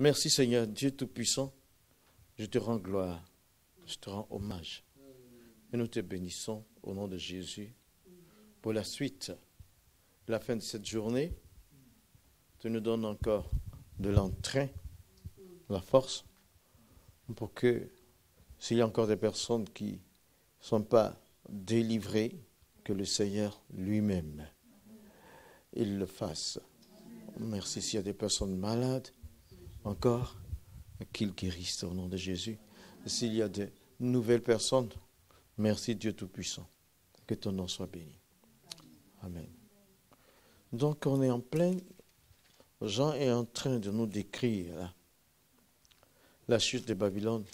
Merci Seigneur, Dieu Tout-Puissant. Je te rends gloire, je te rends hommage. Et nous te bénissons au nom de Jésus pour la suite, la fin de cette journée. Tu nous donnes encore de l'entrain, la force, pour que s'il y a encore des personnes qui ne sont pas délivrées, que le Seigneur lui-même, il le fasse. Merci s'il y a des personnes malades, encore, qu'il guérisse au nom de Jésus. S'il y a de nouvelles personnes, merci Dieu Tout-Puissant. Que ton nom soit béni. Amen. Donc on est en plein, Jean est en train de nous décrire là, la chute de Babylone.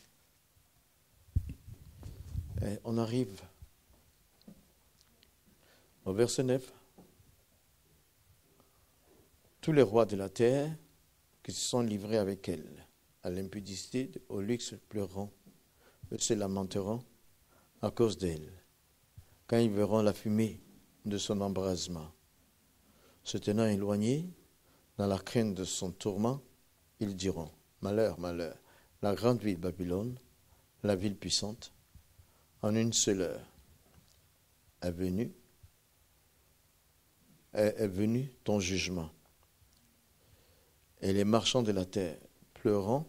Et on arrive au verset 9. Tous les rois de la terre qui se sont livrés avec elle à l'impudicité, au luxe, pleureront, se lamenteront à cause d'elle, quand ils verront la fumée de son embrasement. Se tenant éloignés, dans la crainte de son tourment, ils diront, malheur, malheur, la grande ville Babylone, la ville puissante, en une seule heure, est venu ton jugement. Et les marchands de la terre pleurent,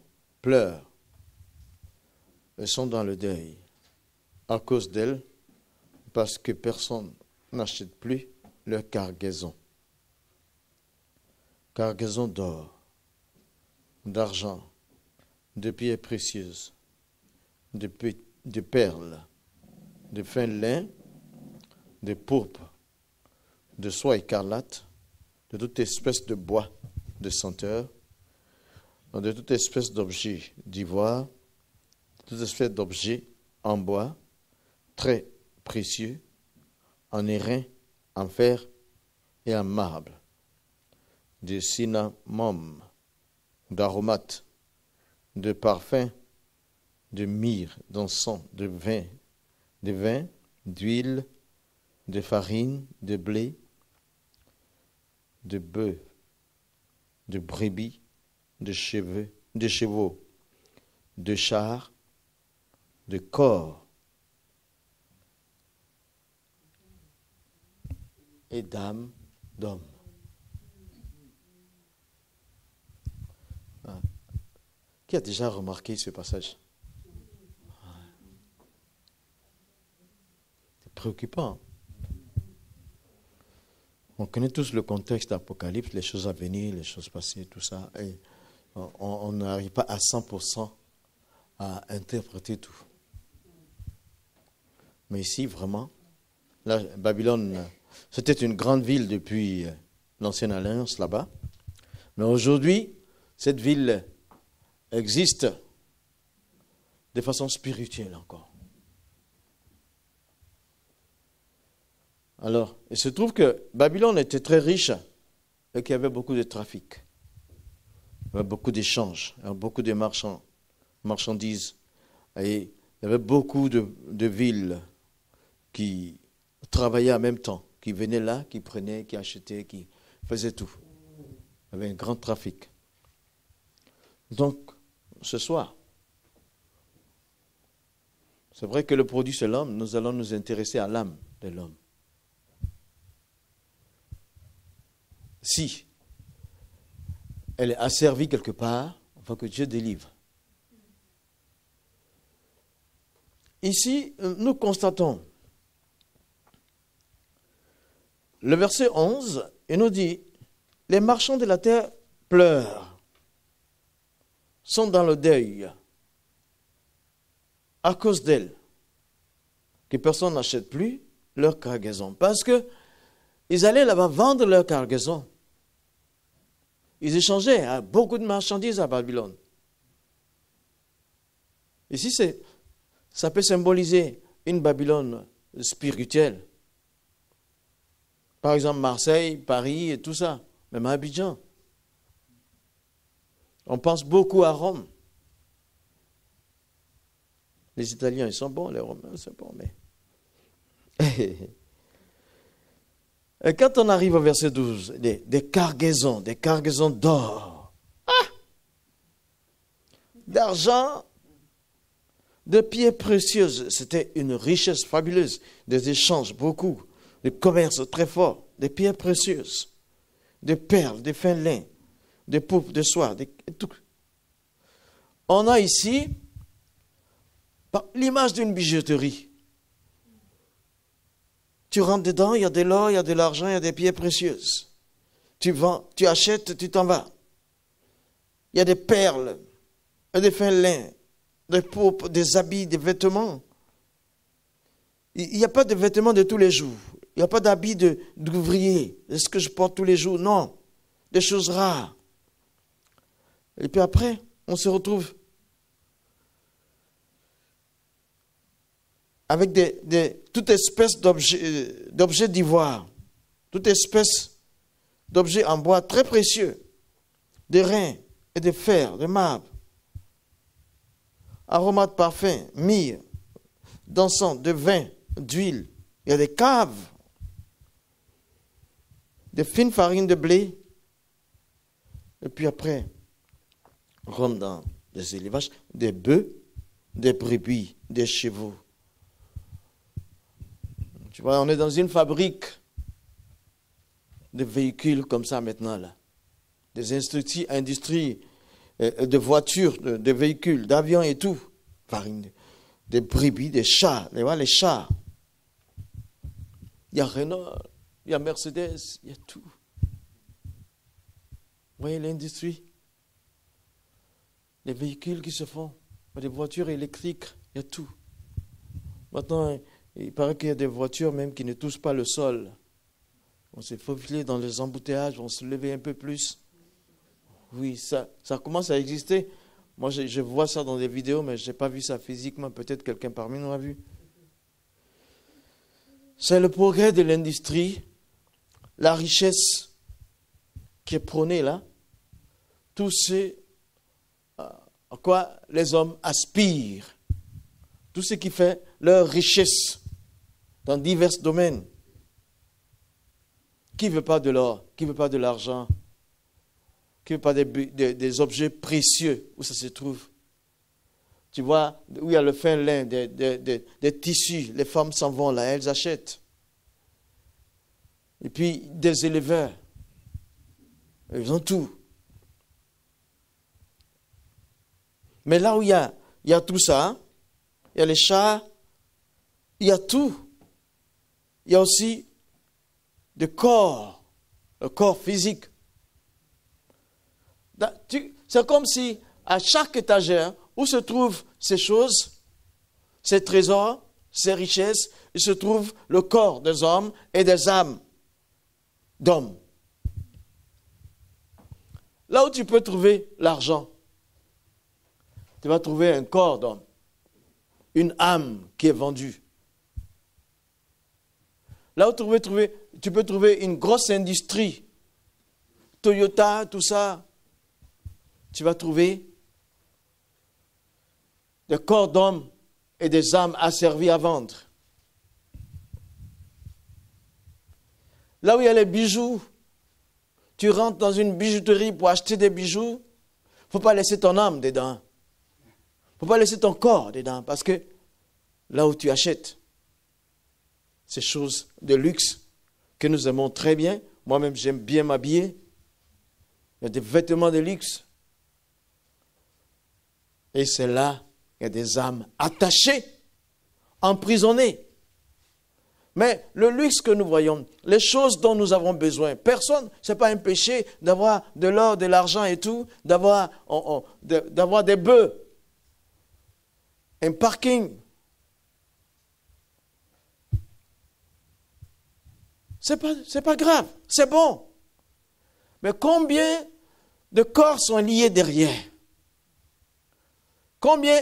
et sont dans le deuil à cause d'elle, parce que personne n'achète plus leur cargaison. Cargaison d'or, d'argent, de pierres précieuses, de perles, de fin lin, de pourpre, de soie écarlate, de toute espèce de bois de senteur, de toute espèce d'objet d'ivoire, de toute espèce d'objet en bois, très précieux, en airain, en fer et en marbre, de cinnamome, d'aromates, de parfums, de myrrhe, d'encens, de vin, d'huile, de farine, de blé, de bœuf, de brebis, de chevaux, de chars, de corps et d'âmes d'hommes. Qui a déjà remarqué ce passage? C'est préoccupant. On connaît tous le contexte d'Apocalypse, les choses à venir, les choses passées, tout ça. Et on n'arrive pas à 100% à interpréter tout. Mais ici, vraiment, là, Babylone, c'était une grande ville depuis l'Ancienne Alliance, là-bas. Mais aujourd'hui, cette ville existe de façon spirituelle encore. Alors, il se trouve que Babylone était très riche et qu'il y avait beaucoup de trafic. Il y avait beaucoup d'échanges, beaucoup de marchandises. Et il y avait beaucoup de villes qui travaillaient en même temps, qui venaient là, qui prenaient, qui achetaient, qui faisaient tout. Il y avait un grand trafic. Donc, ce soir, c'est vrai que le produit c'est l'homme, nous allons nous intéresser à l'âme de l'homme. Si elle est asservie quelque part, il faut que Dieu délivre. Ici, nous constatons le verset 11, il nous dit, les marchands de la terre pleurent, sont dans le deuil à cause d'elle, que personne n'achète plus leur cargaison. Parce que ils allaient là-bas vendre leur cargaison. Ils échangeaient beaucoup de marchandises à Babylone. Ici, ça peut symboliser une Babylone spirituelle. Par exemple, Marseille, Paris et tout ça, même à Abidjan. On pense beaucoup à Rome. Les Italiens, ils sont bons, les Romains, c'est bon, mais... Et quand on arrive au verset 12, des cargaisons d'or. Ah! d'argent, de pierres précieuses. C'était une richesse fabuleuse, des échanges, beaucoup, des commerces très forts, des pierres précieuses, des perles, des fins lins, des poupes de soie, tout. On a ici l'image d'une bijouterie. Tu rentres dedans, il y a de l'or, il y a de l'argent, il y a des pierres précieuses. Tu vends, tu achètes, tu t'en vas. Il y a des perles, des fins lins, des poupes, des habits, des vêtements. Il n'y a pas de vêtements de tous les jours. Il n'y a pas d'habits d'ouvrier. Est ce que je porte tous les jours? Non. Des choses rares. Et puis après, on se retrouve avec toute espèce d'objets d'ivoire, toute espèce d'objets en bois très précieux, des reins et de fer, de marbre, aromates de parfum, myrrhe, d'encens, de vin, d'huile. Il y a des caves, de fines farines de blé. Et puis après, on rentre dans des élevages, des bœufs, des brebis, des chevaux. Tu vois, on est dans une fabrique de véhicules comme ça maintenant, là. Des industries de voitures, de véhicules, d'avions et tout. Farine, des brebis, des chars. Les chars. Il y a Renault, il y a Mercedes, il y a tout. Vous voyez l'industrie? Les véhicules qui se font, des voitures électriques, il y a tout. Maintenant, il paraît qu'il y a des voitures même qui ne touchent pas le sol. On s'est faufilé dans les embouteillages, on se levait un peu plus. Oui, ça commence à exister. Moi, je vois ça dans des vidéos, mais je n'ai pas vu ça physiquement. Peut-être quelqu'un parmi nous a vu. C'est le progrès de l'industrie, la richesse qui est prônée là. Tout ce à quoi les hommes aspirent. Tout ce qui fait leur richesse dans divers domaines. Qui ne veut pas de l'or? Qui ne veut pas de l'argent? Qui ne veut pas des objets précieux où ça se trouve? Tu vois, où il y a le fin lin, des tissus, les femmes s'en vont là, elles achètent. Et puis des éleveurs, ils ont tout. Mais là où il y a tout ça, il y a les chars, il y a tout. Il y a aussi le corps physique. C'est comme si à chaque étagère où se trouvent ces choses, ces trésors, ces richesses, il se trouve le corps des hommes et des âmes d'hommes. Là où tu peux trouver l'argent, tu vas trouver un corps d'homme, une âme qui est vendue. Là où tu peux trouver une grosse industrie, Toyota, tout ça, tu vas trouver des corps d'hommes et des âmes asservies à vendre. Là où il y a les bijoux, tu rentres dans une bijouterie pour acheter des bijoux, il ne faut pas laisser ton âme dedans. Il ne faut pas laisser ton corps dedans, parce que là où tu achètes ces choses de luxe que nous aimons très bien, moi-même j'aime bien m'habiller, il y a des vêtements de luxe. Et c'est là qu'il y a des âmes attachées, emprisonnées. Mais le luxe que nous voyons, les choses dont nous avons besoin, personne, ce n'est pas un péché d'avoir de l'or, de l'argent et tout, d'avoir des bœufs, un parking. C'est pas grave, c'est bon. Mais combien de corps sont liés derrière? Combien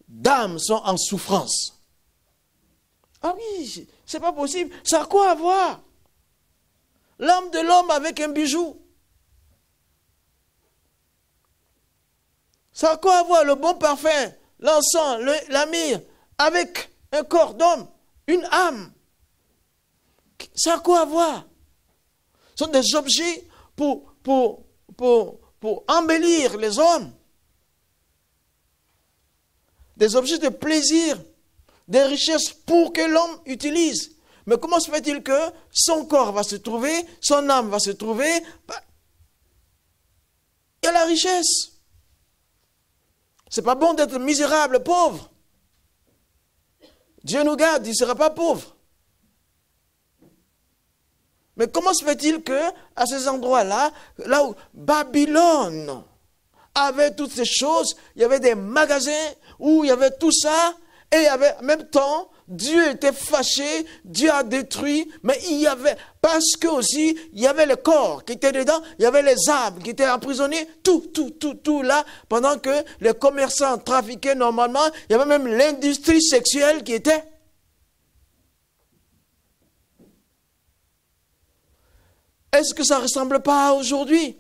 d'âmes sont en souffrance? Ah oui, c'est pas possible. Ça a quoi à voir? L'âme de l'homme avec un bijou. Ça a quoi à voir le bon parfum, l'encens, la myrrhe, avec un corps d'homme, une âme? Ça a quoi à voir? Ce sont des objets pour embellir les hommes. des objets de plaisir, des richesses pour que l'homme utilise. Mais comment se fait-il que son corps va se trouver, son âme va se trouver? Il y a la richesse. C'est pas bon d'être misérable, pauvre. Dieu nous garde, il ne sera pas pauvre. Mais comment se fait-il que à ces endroits-là, là où Babylone avait toutes ces choses, il y avait des magasins où il y avait tout ça, et il y avait en même temps, Dieu était fâché, Dieu a détruit, mais il y avait, parce que aussi, il y avait le corps qui était dedans, il y avait les âmes qui étaient emprisonnées, tout là, pendant que les commerçants trafiquaient normalement, il y avait même l'industrie sexuelle qui était. Est-ce que ça ne ressemble pas à aujourd'hui?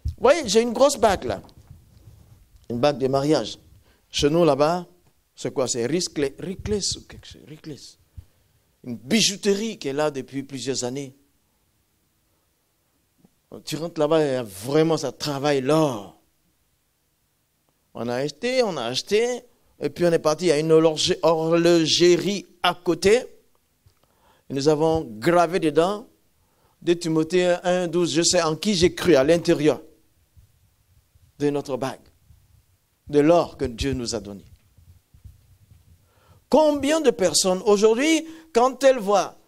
Vous voyez, j'ai une grosse bague là, une bague de mariage. Chez nous là-bas, c'est quoi? C'est Rickless ou quelque chose. Rickless. Une bijouterie qui est là depuis plusieurs années. Tu rentres là-bas et vraiment ça travaille l'or. On a acheté, et puis on est parti à une horlogerie à côté. Et nous avons gravé dedans 2 Timothée 1, 12, je sais en qui j'ai cru à l'intérieur de notre bague, de l'or que Dieu nous a donné. Combien de personnes aujourd'hui, quand elles voient,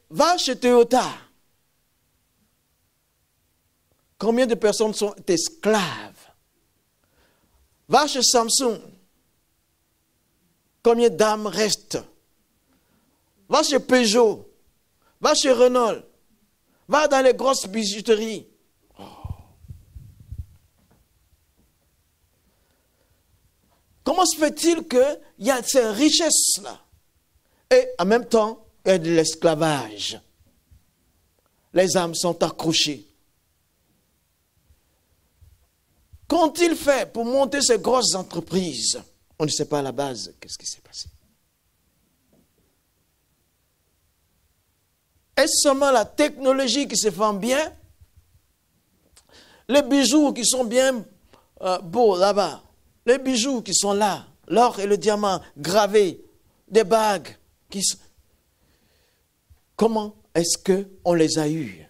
va chez Toyota, combien de personnes sont esclaves? Va chez Samsung, combien d'âmes restent? Va chez Peugeot, va chez Renault, va dans les grosses bijouteries. Oh. Comment se fait-il qu'il y a ces richesses-là et en même temps, il y a de l'esclavage? Les âmes sont accrochées. Qu'ont-ils fait pour monter ces grosses entreprises? On ne sait pas à la base qu'est-ce qui s'est passé. Est-ce seulement la technologie qui se vend bien? Les bijoux qui sont bien beaux là-bas, les bijoux qui sont là, l'or et le diamant gravés, des bagues. Comment est-ce qu'on les a eus?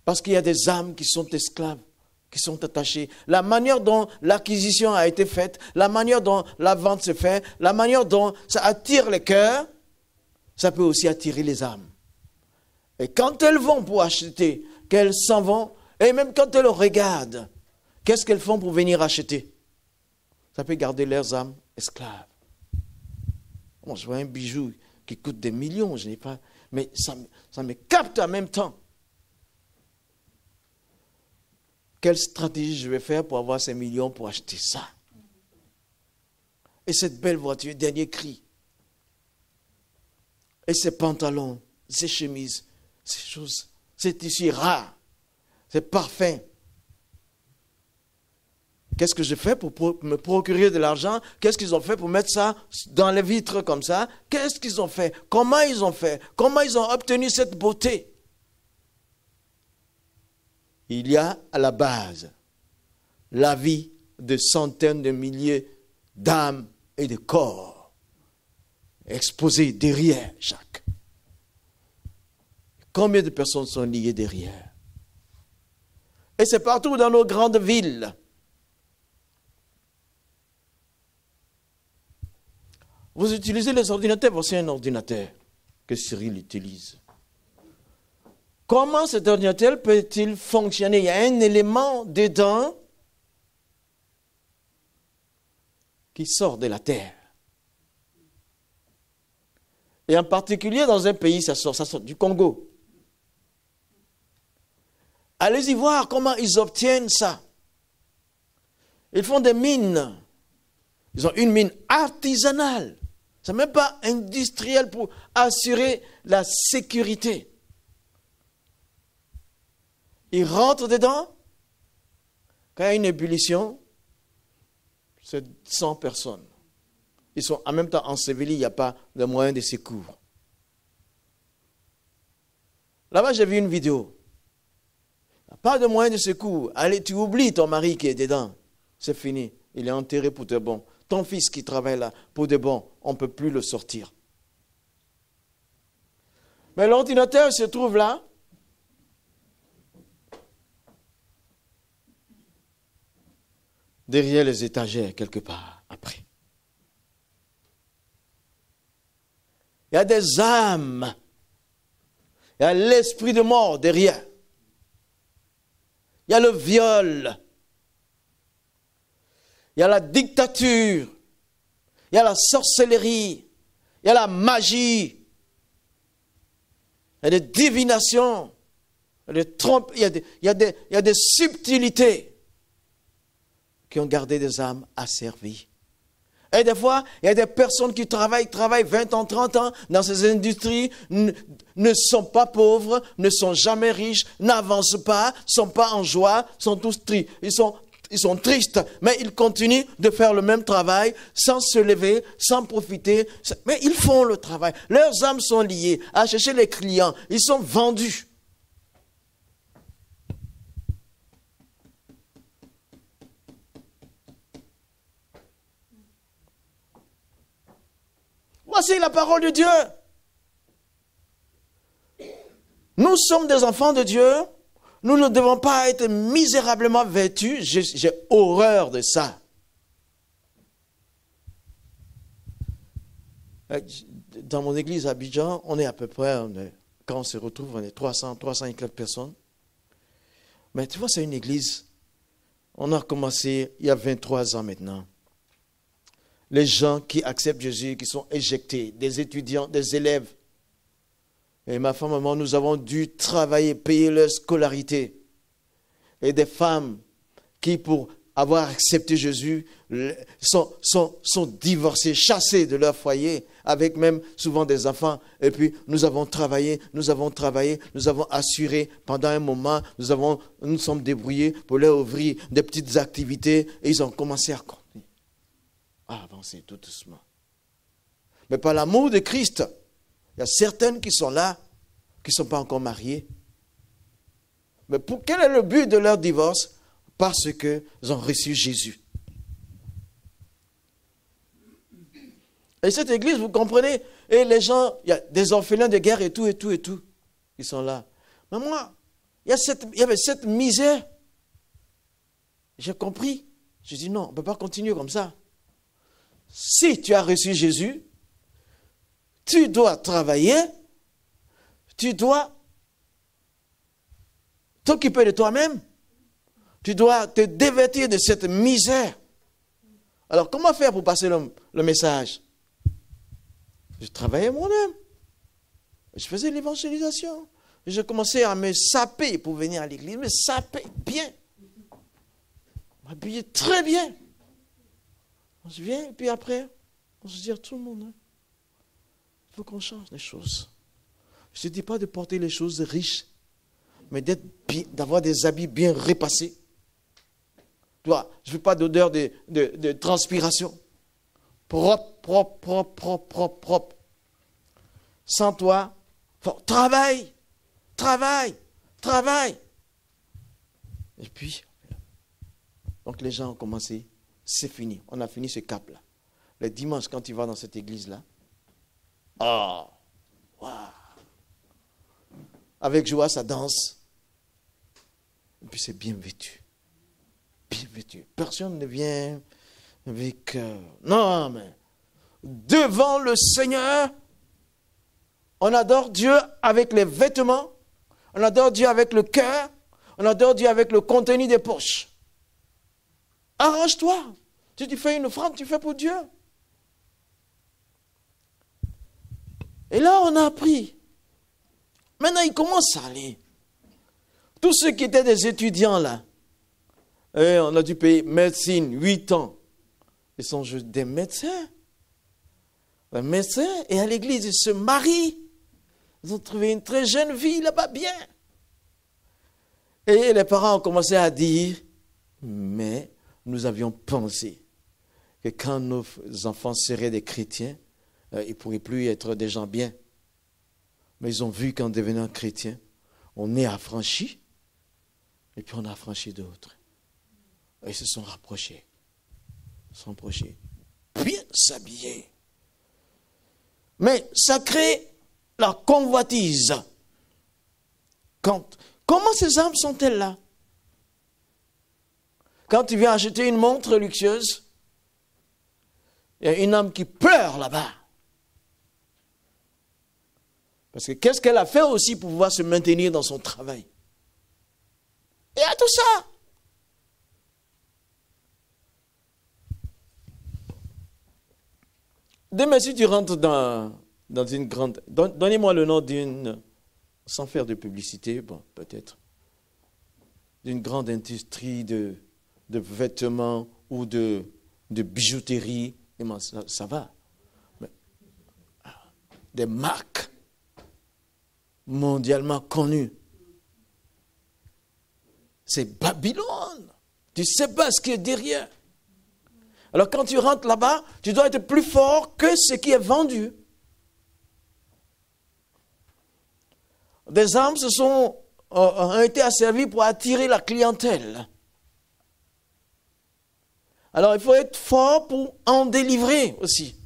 Parce qu'il y a des âmes qui sont esclaves, qui sont attachées. La manière dont l'acquisition a été faite, la manière dont la vente se fait, la manière dont ça attire les cœurs, ça peut aussi attirer les âmes. Et quand elles vont pour acheter, qu'elles s'en vont, et même quand elles regardent, qu'est-ce qu'elles font pour venir acheter? Ça peut garder leurs âmes esclaves. Moi, je vois un bijou qui coûte des millions, je n'ai pas, mais ça me capte en même temps. Quelle stratégie je vais faire pour avoir ces millions pour acheter ça? Et cette belle voiture, dernier cri. Et ces pantalons, ces chemises, ces choses, ces tissus rares, c'est parfait. Qu'est-ce que je fais pour me procurer de l'argent? Qu'est-ce qu'ils ont fait pour mettre ça dans les vitres comme ça? Qu'est-ce qu'ils ont fait? Comment ils ont fait? Comment ils ont obtenu cette beauté? Il y a à la base la vie de centaines de milliers d'âmes et de corps exposés derrière chaque. Combien de personnes sont liées derrière? Et c'est partout dans nos grandes villes. Vous utilisez les ordinateurs, voici un ordinateur que Cyril utilise. Comment cet ordinateur peut-il fonctionner? Il y a un élément dedans qui sort de la terre. Et en particulier dans un pays, ça sort du Congo. Allez-y voir comment ils obtiennent ça. Ils font des mines. Ils ont une mine artisanale. Ce n'est même pas industriel pour assurer la sécurité. Ils rentrent dedans. Quand il y a une ébullition, c'est 100 personnes. Ils sont en même temps ensevelis, il n'y a pas de moyen de secours. Là-bas, j'ai vu une vidéo. Il n'y a pas de moyen de secours. Allez, tu oublies ton mari qui est dedans. c'est fini. Il est enterré pour de bon. Ton fils qui travaille là, pour de bon, on ne peut plus le sortir. Mais l'ordinateur se trouve là. Derrière les étagères, quelque part, après. Il y a des âmes. Il y a l'esprit de mort derrière. Il y a le viol. Il y a la dictature. Il y a la sorcellerie. Il y a la magie. Il y a des divinations. Il y a des trompes. Il y a des subtilités qui ont gardé des âmes asservies. Et des fois, il y a des personnes qui travaillent 20 ans, 30 ans dans ces industries, ne sont pas pauvres, ne sont jamais riches, n'avancent pas, ne sont pas en joie, sont tous tristes. Ils sont tristes, mais ils continuent de faire le même travail sans se lever, sans profiter. Mais ils font le travail. Leurs âmes sont liées à chercher les clients. Ils sont vendus. Voici la parole de Dieu. Nous sommes des enfants de Dieu. Nous ne devons pas être misérablement vêtus. J'ai horreur de ça. Dans mon église à Abidjan, on est à peu près, quand on se retrouve, on est 300 et quelques personnes. Mais tu vois, c'est une église. On a commencé il y a 23 ans maintenant. Les gens qui acceptent Jésus, qui sont éjectés, des étudiants, des élèves. Et ma femme et moi, nous avons dû travailler, payer leur scolarité. Et des femmes qui, pour avoir accepté Jésus, sont divorcées, chassées de leur foyer, avec même souvent des enfants. Et puis, nous avons travaillé, nous avons assuré pendant un moment, nous sommes débrouillés pour leur ouvrir des petites activités. Et ils ont commencé à avancer tout doucement. Mais par l'amour de Christ, il y a certaines qui sont là, qui ne sont pas encore mariées. Mais quel est le but de leur divorce? Parce qu'ils ont reçu Jésus. Et cette église, vous comprenez, et les gens, il y a des orphelins de guerre et tout, ils sont là. Mais moi, il y avait cette misère. J'ai compris. J'ai dit non, on ne peut pas continuer comme ça. Si tu as reçu Jésus, tu dois travailler, tu dois t'occuper de toi-même, tu dois te dévêtir de cette misère. Alors, comment faire pour passer le message? Je travaillais moi-même. Je faisais l'évangélisation. Je commençais à me saper pour venir à l'église, me saper bien. M'habiller très bien. On se vient, et puis après, on se dit à tout le monde, il faut qu'on change les choses. Je ne dis pas de porter les choses riches, mais d'avoir des habits bien repassés. Je ne veux pas d'odeur de transpiration. Propre. Sans toi, travaille. Et puis, donc les gens ont commencé. C'est fini. On a fini ce cap-là. Le dimanche, quand tu vas dans cette église-là, avec joie, ça danse. Et puis c'est bien vêtu. Bien vêtu. Personne ne vient avec... non, mais devant le Seigneur, on adore Dieu avec les vêtements, on adore Dieu avec le cœur, on adore Dieu avec le contenu des poches. Arrange-toi. Si tu fais une offrande, tu fais pour Dieu. Et là, on a appris. Maintenant, il commence à aller. Tous ceux qui étaient des étudiants là, on a dû payer médecine, 8 ans. Ils sont juste des médecins. Les médecins, et à l'église, ils se marient. Ils ont trouvé une très jeune fille là-bas, bien. Et les parents ont commencé à dire, mais nous avions pensé que quand nos enfants seraient des chrétiens, ils ne pourraient plus être des gens bien. Mais ils ont vu qu'en devenant chrétiens, on est affranchi, et puis on a affranchi d'autres. Et ils se sont rapprochés. son projet. Bien s'habiller. Mais ça crée la convoitise. Comment ces âmes sont-elles là? Quand tu viens acheter une montre luxueuse, il y a une âme qui pleure là-bas. Parce que qu'est-ce qu'elle a fait aussi pour pouvoir se maintenir dans son travail? Et à tout ça. Demain, si tu rentres dans une grande... Donnez-moi le nom d'une... Sans faire de publicité, bon, peut-être. D'une grande industrie de vêtements ou de bijouterie. Et moi, ça va. Mais, des marques mondialement connues. C'est Babylone. Tu ne sais pas ce qui est derrière. Alors quand tu rentres là-bas, tu dois être plus fort que ce qui est vendu. Des âmes ont été asservies pour attirer la clientèle. Alors il faut être fort pour en délivrer aussi.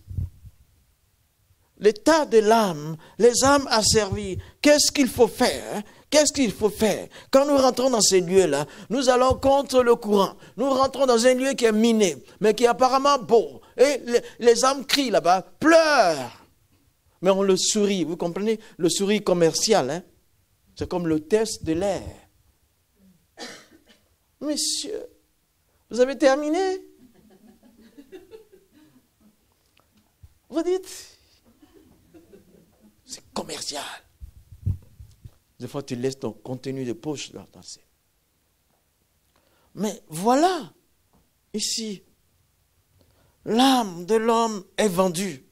L'état de l'âme, les âmes asservies, qu'est-ce qu'il faut faire? Qu'est-ce qu'il faut faire? Quand nous rentrons dans ces lieux-là, nous allons contre le courant. Nous rentrons dans un lieu qui est miné, mais qui est apparemment beau. Et les âmes crient là-bas, pleurent. Mais on le sourit, vous comprenez? Le sourire commercial, hein? C'est comme le test de l'air. Monsieur, vous avez terminé? Vous dites, c'est commercial. Des fois, tu laisses ton contenu de poche là danser. Mais voilà, ici, l'âme de l'homme est vendue.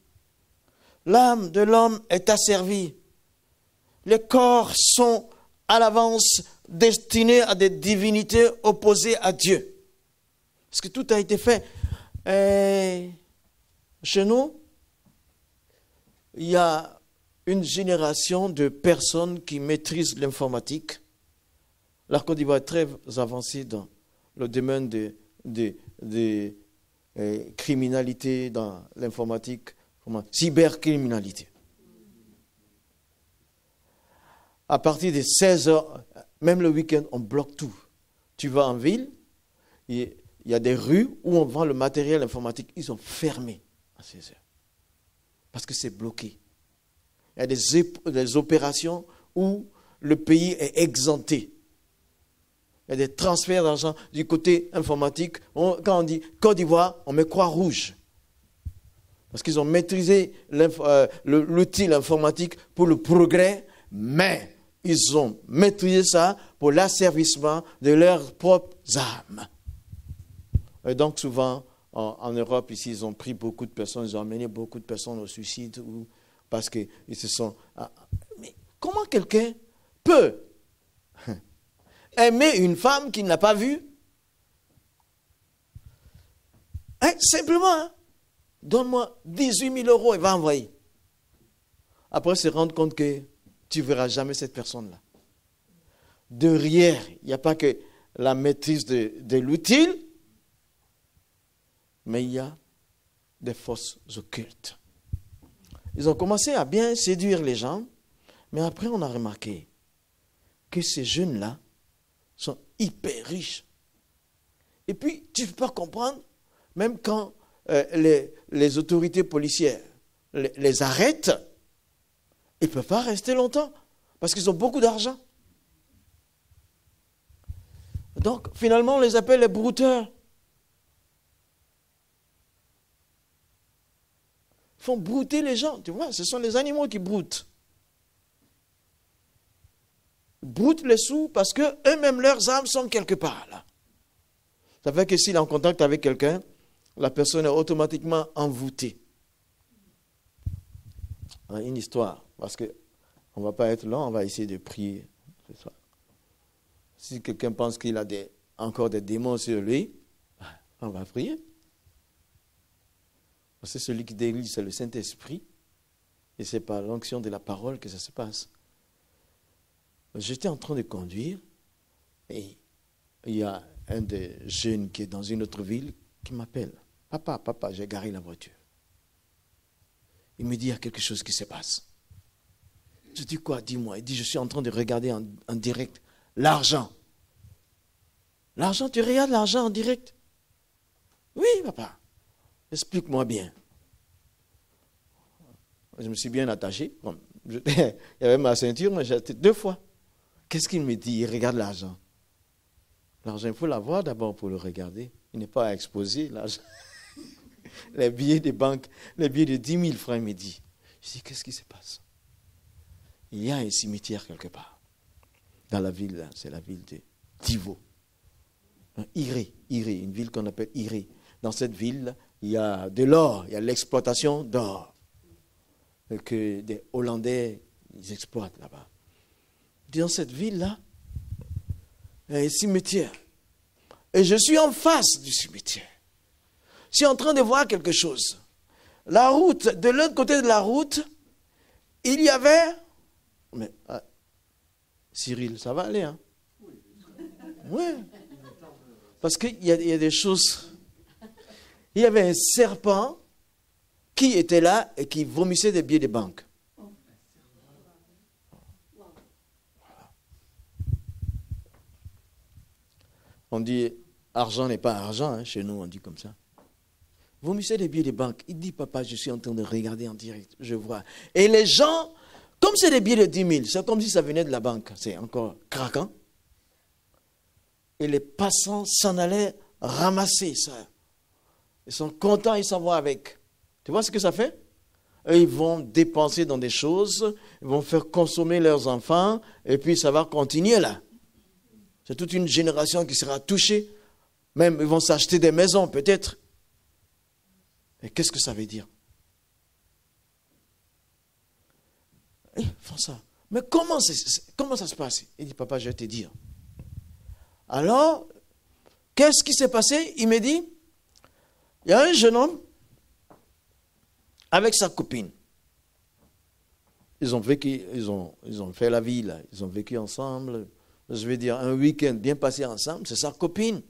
L'âme de l'homme est asservie. Les corps sont à l'avance destinés à des divinités opposées à Dieu. Parce que tout a été fait. Et chez nous, il y a une génération de personnes qui maîtrisent l'informatique. La Côte d'Ivoire est très avancée dans le domaine de criminalité, dans l'informatique, cybercriminalité. À partir de 16 heures, même le week-end, on bloque tout. Tu vas en ville, il y a des rues où on vend le matériel informatique, ils sont fermés à 16 heures. Parce que c'est bloqué. Il y a des opérations où le pays est exempté. Il y a des transferts d'argent du côté informatique. Quand on dit Côte d'Ivoire, on met croix rouge. Parce qu'ils ont maîtrisé l'outil informatique pour le progrès, mais ils ont maîtrisé ça pour l'asservissement de leurs propres âmes. Et donc souvent, en Europe, ici, ils ont pris beaucoup de personnes, ils ont amené beaucoup de personnes au suicide parce qu'ils se sont... Mais comment quelqu'un peut aimer une femme qu'il n'a pas vue? Simplement, donne-moi 18 000 € et va envoyer. Après, se rendre compte que tu ne verras jamais cette personne-là. Derrière, il n'y a pas que la maîtrise de l'outil, mais il y a des forces occultes. Ils ont commencé à bien séduire les gens, mais après on a remarqué que ces jeunes-là sont hyper riches. Et puis, tu ne peux pas comprendre, même quand les autorités policières les arrêtent, ils ne peuvent pas rester longtemps, parce qu'ils ont beaucoup d'argent. Donc, finalement, on les appelle les brouteurs. Ils font brouter les gens, tu vois, ce sont les animaux qui broutent. Ils broutent les sous parce que eux-mêmes, leurs âmes sont quelque part là. Ça fait que s'il est en contact avec quelqu'un, la personne est automatiquement envoûtée. Une histoire, parce qu'on ne va pas être là, on va essayer de prier. C'est ça. Si quelqu'un pense qu'il a encore des démons sur lui, on va prier. C'est celui qui délivre, c'est le Saint-Esprit. Et c'est par l'onction de la parole que ça se passe. J'étais en train de conduire et il y a un des jeunes qui est dans une autre ville qui m'appelle. Papa, j'ai garé la voiture. Il me dit, il y a quelque chose qui se passe. Je dis quoi? Dis-moi. Il dit, je suis en train de regarder en direct l'argent. L'argent, tu regardes l'argent en direct? Oui, papa. Explique-moi bien. Je me suis bien attaché. Bon, il y avait ma ceinture, mais j'ai acheté 2 fois. Qu'est-ce qu'il me dit? Il regarde l'argent. L'argent, il faut l'avoir d'abord pour le regarder. Il n'est pas à exposer, l'argent. Les billets de banque, les billets de 10 000 francs, il me dit. Je dis, qu'est-ce qui se passe? Il y a un cimetière quelque part. Dans la ville, là, c'est la ville de Divo. Iré, une ville qu'on appelle Iré. Dans cette ville, il y a de l'or, il y a l'exploitation d'or. Que des Hollandais, ils exploitent là-bas. Dans cette ville-là, il y a un cimetière. Et je suis en face du cimetière. Je suis en train de voir quelque chose. La route, de l'autre côté de la route, il y avait... Mais, Cyril, ça va aller, hein? Oui. Parce qu'il y a des choses... Il y avait un serpent qui était là et qui vomissait des billets de banque. On dit, argent n'est pas argent, hein, chez nous, on dit comme ça. Vomissait des billets de banque. Il dit, papa, je suis en train de regarder en direct, je vois. Et les gens, comme c'est des billets de 10 000, c'est comme si ça venait de la banque, c'est encore craquant. Et les passants s'en allaient ramasser ça. Ils sont contents, ils s'en vont avec. Tu vois ce que ça fait? Eux, ils vont dépenser dans des choses, ils vont faire consommer leurs enfants, et puis ça va continuer là. C'est toute une génération qui sera touchée. Même, ils vont s'acheter des maisons, peut-être. Et qu'est-ce que ça veut dire? Ils font ça. Mais comment ça se passe? Il dit, papa, je vais te dire. Alors, qu'est-ce qui s'est passé? Il me dit, il y a un jeune homme avec sa copine. Ils ont vécu, ils ont fait la vie là. Ils ont vécu ensemble. Je vais dire, un week-end bien passé ensemble. C'est sa copine.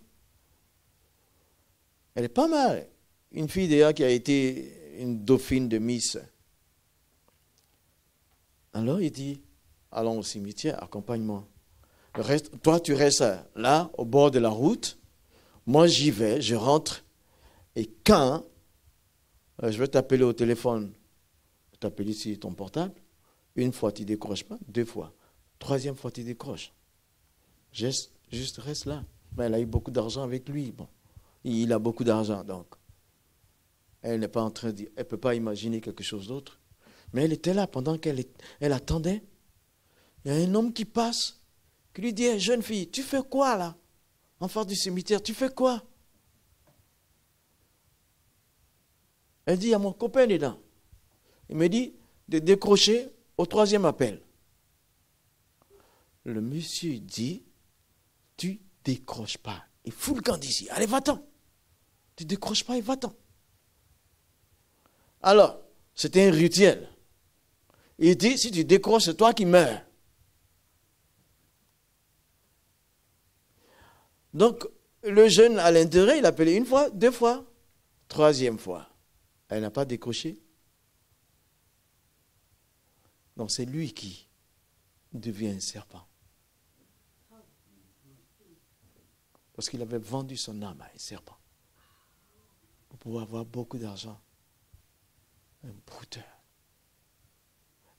Elle est pas mal. Une fille d'ailleurs qui a été une dauphine de Miss. Alors il dit, allons au cimetière, accompagne-moi. Toi tu restes là, au bord de la route. Moi j'y vais, je rentre. Et quand je vais t'appeler au téléphone, je t'appelle ici ton portable, 1 fois tu ne décroches pas, 2 fois. 3e fois tu décroches. Juste reste là. Mais elle a eu beaucoup d'argent avec lui. Bon. Il a beaucoup d'argent, donc. Elle n'est pas en train de... Elle ne peut pas imaginer quelque chose d'autre. Mais elle était là pendant qu'elle attendait. Il y a un homme qui passe, qui lui dit, hey, jeune fille, tu fais quoi là? En face du cimetière, tu fais quoi? Elle dit, il y a mon copain dedans. Il me dit de décrocher au 3e appel. Le monsieur dit, tu décroches pas. Il fout le camp d'ici. Allez, va-t'en. Tu décroches pas et va-t'en. Alors, c'était un rituel. Il dit, si tu décroches, c'est toi qui meurs. Donc, le jeune à l'intérieur, il a appelé 1 fois, 2 fois, 3e fois. Elle n'a pas décroché. Donc, c'est lui qui devient un serpent. Parce qu'il avait vendu son âme à un serpent. Pour pouvoir avoir beaucoup d'argent. Un brouteur.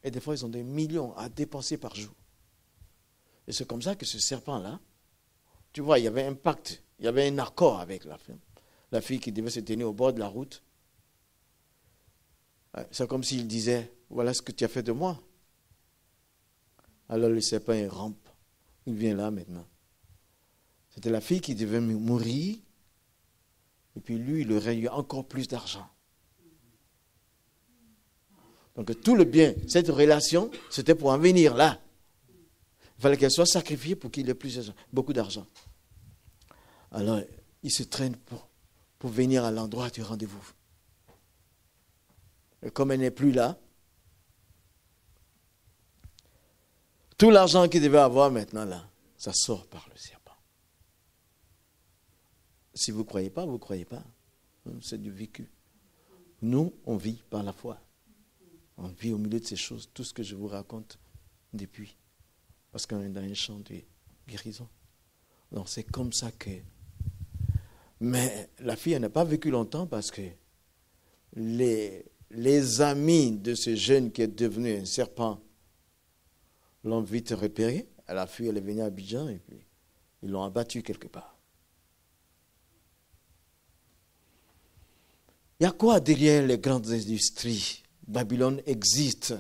Et des fois, ils ont des millions à dépenser par jour. Et c'est comme ça que ce serpent-là, tu vois, il y avait un pacte, il y avait un accord avec la femme. La fille qui devait se tenir au bord de la route. C'est comme s'il disait, voilà ce que tu as fait de moi. Alors le serpent, il rampe. Il vient là maintenant. C'était la fille qui devait mourir. Et puis lui, il aurait eu encore plus d'argent. Donc tout le bien, cette relation, c'était pour en venir là. Il fallait qu'elle soit sacrifiée pour qu'il ait beaucoup d'argent. Alors, il se traîne pour venir à l'endroit du rendez-vous. Et comme elle n'est plus là, tout l'argent qu'il devait avoir maintenant là, ça sort par le serpent. Si vous ne croyez pas, vous ne croyez pas. C'est du vécu. Nous, on vit par la foi. On vit au milieu de ces choses, tout ce que je vous raconte depuis. Parce qu'on est dans un champ de guérison. Donc c'est comme ça que... Mais la fille, elle n'a pas vécu longtemps parce que les amis de ce jeune qui est devenu un serpent l'ont vite repéré. La fille, elle est venue à Abidjan et puis ils l'ont abattue quelque part. Il y a quoi derrière les grandes industries? Babylone existe.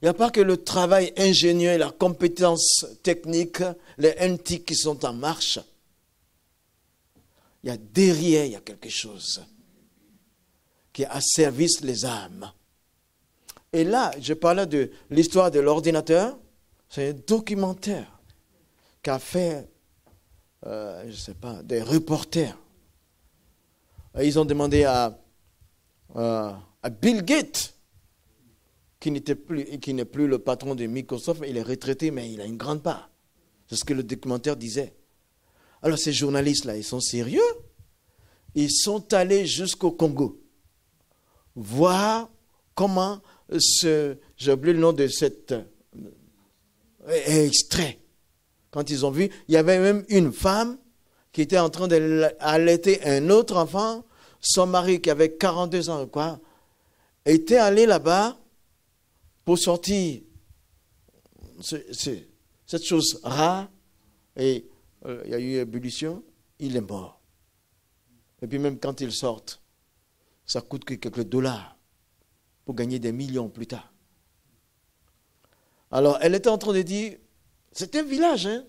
Il n'y a pas que le travail ingénieux et la compétence technique, les NT qui sont en marche. Il y a derrière, il y a quelque chose qui asservisse les âmes. Et là, je parlais de l'histoire de l'ordinateur. C'est un documentaire qu'a fait, je ne sais pas, des reporters. Et ils ont demandé à Bill Gates, qui n'est plus le patron de Microsoft, il est retraité, mais il a une grande part. C'est ce que le documentaire disait. Alors ces journalistes-là, ils sont sérieux. Ils sont allés jusqu'au Congo, voir comment j'ai oublié le nom de cet extrait. Quand ils ont vu, il y avait même une femme qui était en train d'allaiter un autre enfant. Son mari, qui avait 42 ans, était allé là-bas pour sortir cette chose rare. Et il y a eu ébullition, il est mort. Et puis même quand ils sortent, ça coûte que quelques dollars pour gagner des millions plus tard. Alors, elle était en train de dire, c'est un village, hein.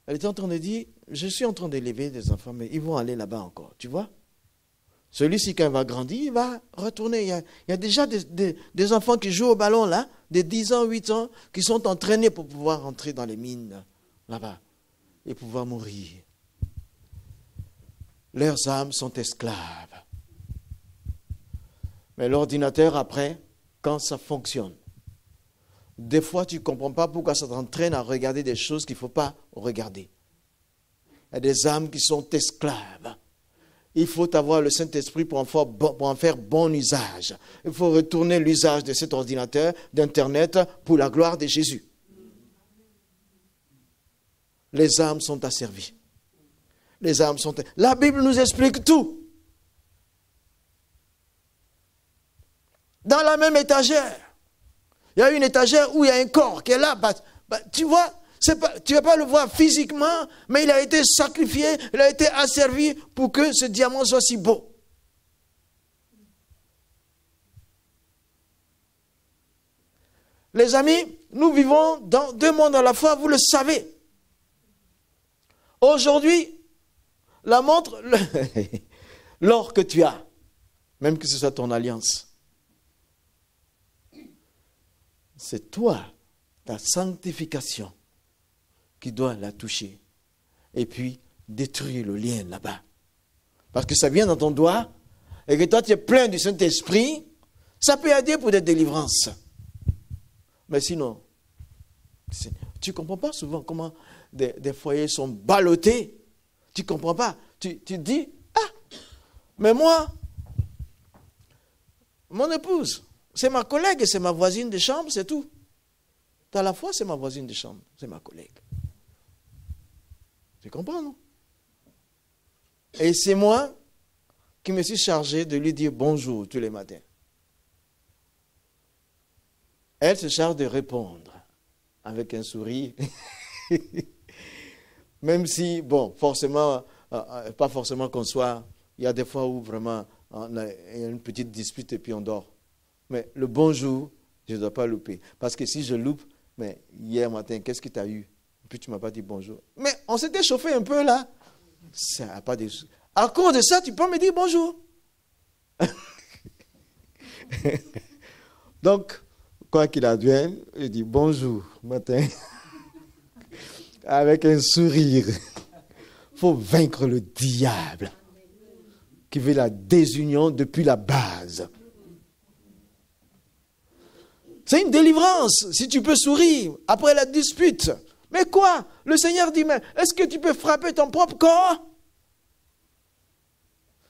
Elle était en train de dire, je suis en train d'élever des enfants, mais ils vont aller là-bas encore, tu vois. Celui-ci, quand il va grandir, il va retourner. Il y a déjà des enfants qui jouent au ballon, là, de 10 ans, 8 ans, qui sont entraînés pour pouvoir entrer dans les mines, là-bas, et pouvoir mourir. Leurs âmes sont esclaves. Mais l'ordinateur, après, quand ça fonctionne, des fois, tu ne comprends pas pourquoi ça t'entraîne à regarder des choses qu'il ne faut pas regarder. Il y a des âmes qui sont esclaves. Il faut avoir le Saint-Esprit pour en faire bon usage. Il faut retourner l'usage de cet ordinateur, d'Internet, pour la gloire de Jésus. Les âmes sont asservies. Les âmes sont... La Bible nous explique tout. Dans la même étagère, il y a une étagère où il y a un corps qui est là. Tu vois, tu ne vas pas le voir physiquement, mais il a été sacrifié, il a été asservi pour que ce diamant soit si beau. Les amis, nous vivons dans deux mondes à la fois, vous le savez. Aujourd'hui, la montre, l'or que tu as, même que ce soit ton alliance, c'est toi, ta sanctification, qui doit la toucher. Et puis, détruire le lien là-bas. Parce que ça vient dans ton doigt, et que toi, tu es plein du Saint-Esprit, ça peut aider pour des délivrances. Mais sinon, tu ne comprends pas souvent comment des foyers sont ballottés. Tu ne comprends pas. Tu te dis, mais moi, mon épouse, c'est ma collègue et c'est ma voisine de chambre, c'est tout. À la fois, c'est ma voisine de chambre, c'est ma collègue. Tu comprends, non? Et c'est moi qui me suis chargé de lui dire bonjour tous les matins. Elle se charge de répondre avec un sourire. Même si, bon, forcément, pas forcément qu'on soit, il y a des fois où vraiment il y a une petite dispute et puis on dort. Mais le bonjour, je ne dois pas louper. Parce que si je loupe, mais hier matin, qu'est-ce que tu as eu? Et puis tu ne m'as pas dit bonjour. Mais on s'était chauffé un peu là. Ça n'a pas de... À cause de ça, tu peux me dire bonjour. Donc, quoi qu'il advienne, je dis bonjour matin. Avec un sourire. Il faut vaincre le diable qui veut la désunion depuis la base. C'est une délivrance, si tu peux sourire après la dispute. Mais quoi? Le Seigneur dit, mais est-ce que tu peux frapper ton propre corps?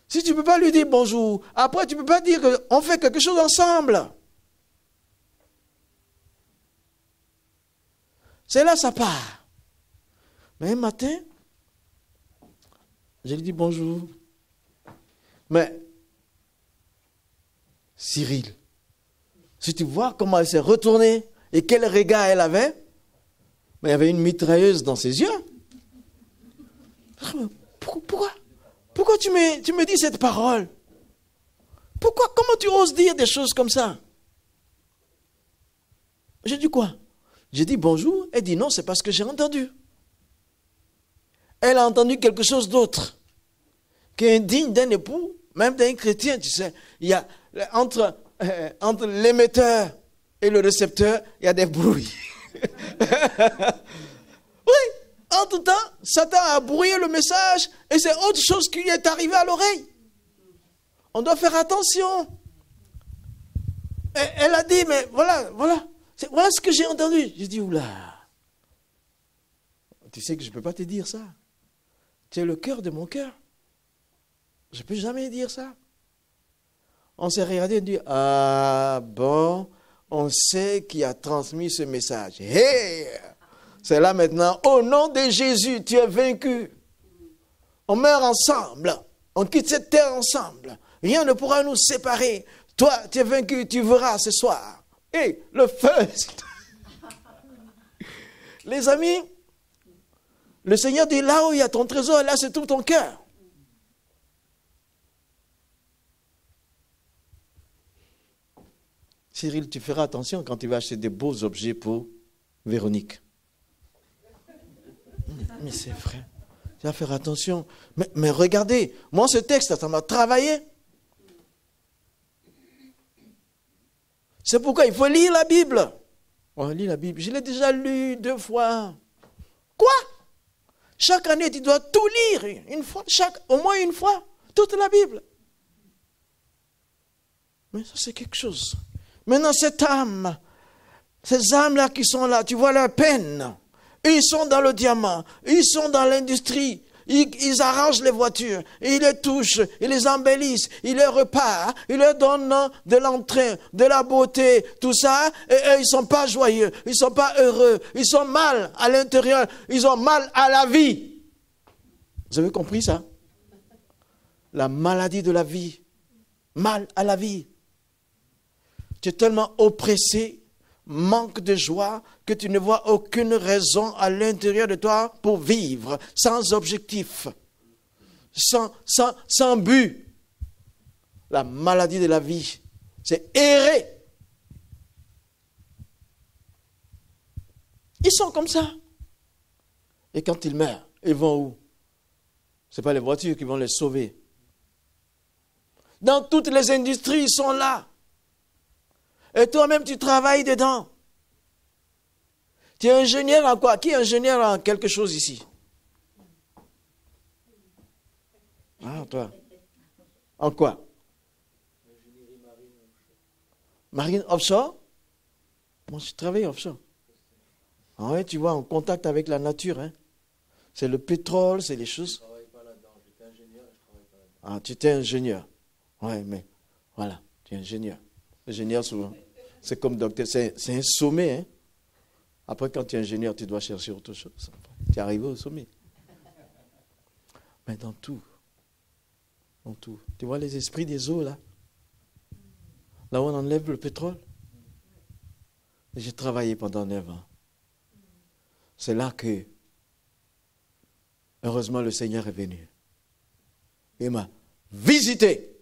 Si tu ne peux pas lui dire bonjour, après tu ne peux pas dire qu'on fait quelque chose ensemble. C'est là ça part. Mais un matin, je lui dis bonjour. Mais Cyril, si tu vois comment elle s'est retournée et quel regard elle avait, mais il y avait une mitrailleuse dans ses yeux. Pourquoi tu me dis cette parole? Comment tu oses dire des choses comme ça? J'ai dit quoi? J'ai dit bonjour. Elle dit non, c'est parce que j'ai entendu. Elle a entendu quelque chose d'autre, qui est indigne d'un époux, même d'un chrétien, tu sais. Il y a, entre l'émetteur et le récepteur, il y a des bruits. Oui, entre-temps, Satan a brouillé le message et c'est autre chose qui lui est arrivé à l'oreille. On doit faire attention. Et elle a dit, mais voilà ce que j'ai entendu. J'ai dit, oula, tu sais que je ne peux pas te dire ça. Tu es le cœur de mon cœur. Je ne peux jamais dire ça. On s'est regardé et dit, ah bon, on sait qui a transmis ce message. Hey! C'est là maintenant, au nom de Jésus, tu es vaincu. On meurt ensemble. On quitte cette terre ensemble. Rien ne pourra nous séparer. Toi, tu es vaincu, tu verras ce soir. Et le feu. Les amis, le Seigneur dit, là où il y a ton trésor, là c'est tout ton cœur. Cyril, tu feras attention quand tu vas acheter des beaux objets pour Véronique. Mais c'est vrai. Tu vas faire attention. Mais regardez, moi ce texte, ça m'a travaillé. C'est pourquoi il faut lire la Bible. On lit la Bible. Je l'ai déjà lu 2 fois. Quoi? Chaque année, tu dois tout lire. Une fois, au moins une fois. Toute la Bible. Mais ça, c'est quelque chose. Maintenant, cette âme, ces âmes-là qui sont là, tu vois leur peine. Ils sont dans le diamant. Ils sont dans l'industrie. Ils arrangent les voitures, ils les touchent, ils les embellissent, ils les repartent, ils leur donnent de l'entrain, de la beauté, tout ça, et eux, ils ne sont pas joyeux, ils ne sont pas heureux, ils sont mal à l'intérieur, ils ont mal à la vie. Vous avez compris ça? La maladie de la vie, mal à la vie. Tu es tellement oppressé, manque de joie, que tu ne vois aucune raison à l'intérieur de toi pour vivre, sans objectif, sans but. La maladie de la vie, c'est errer. Ils sont comme ça. Et quand ils meurent, ils vont où? Ce n'est pas les voitures qui vont les sauver. Dans toutes les industries, ils sont là. Et toi-même, tu travailles dedans. Tu es ingénieur en quoi? Qui est ingénieur en quelque chose ici? Ah, toi. En quoi? Marine offshore? Moi, je travaille offshore. Ah ouais, tu vois, en contact avec la nature. Hein. C'est le pétrole, c'est les choses. Je ne travaille pas là-dedans. J'étais ingénieur et je ne travaille pas là-dedans. Ah, tu étais ingénieur. Ouais, mais voilà, tu es ingénieur. Ingénieur, souvent, c'est comme docteur. C'est un sommet, hein. Après, quand tu es ingénieur, tu dois chercher autre chose. Tu es arrivé au sommet. Mais dans tout. Tu vois les esprits des eaux, là? Là où on enlève le pétrole. J'ai travaillé pendant 9 ans. C'est là que, heureusement, le Seigneur est venu. Il m'a visité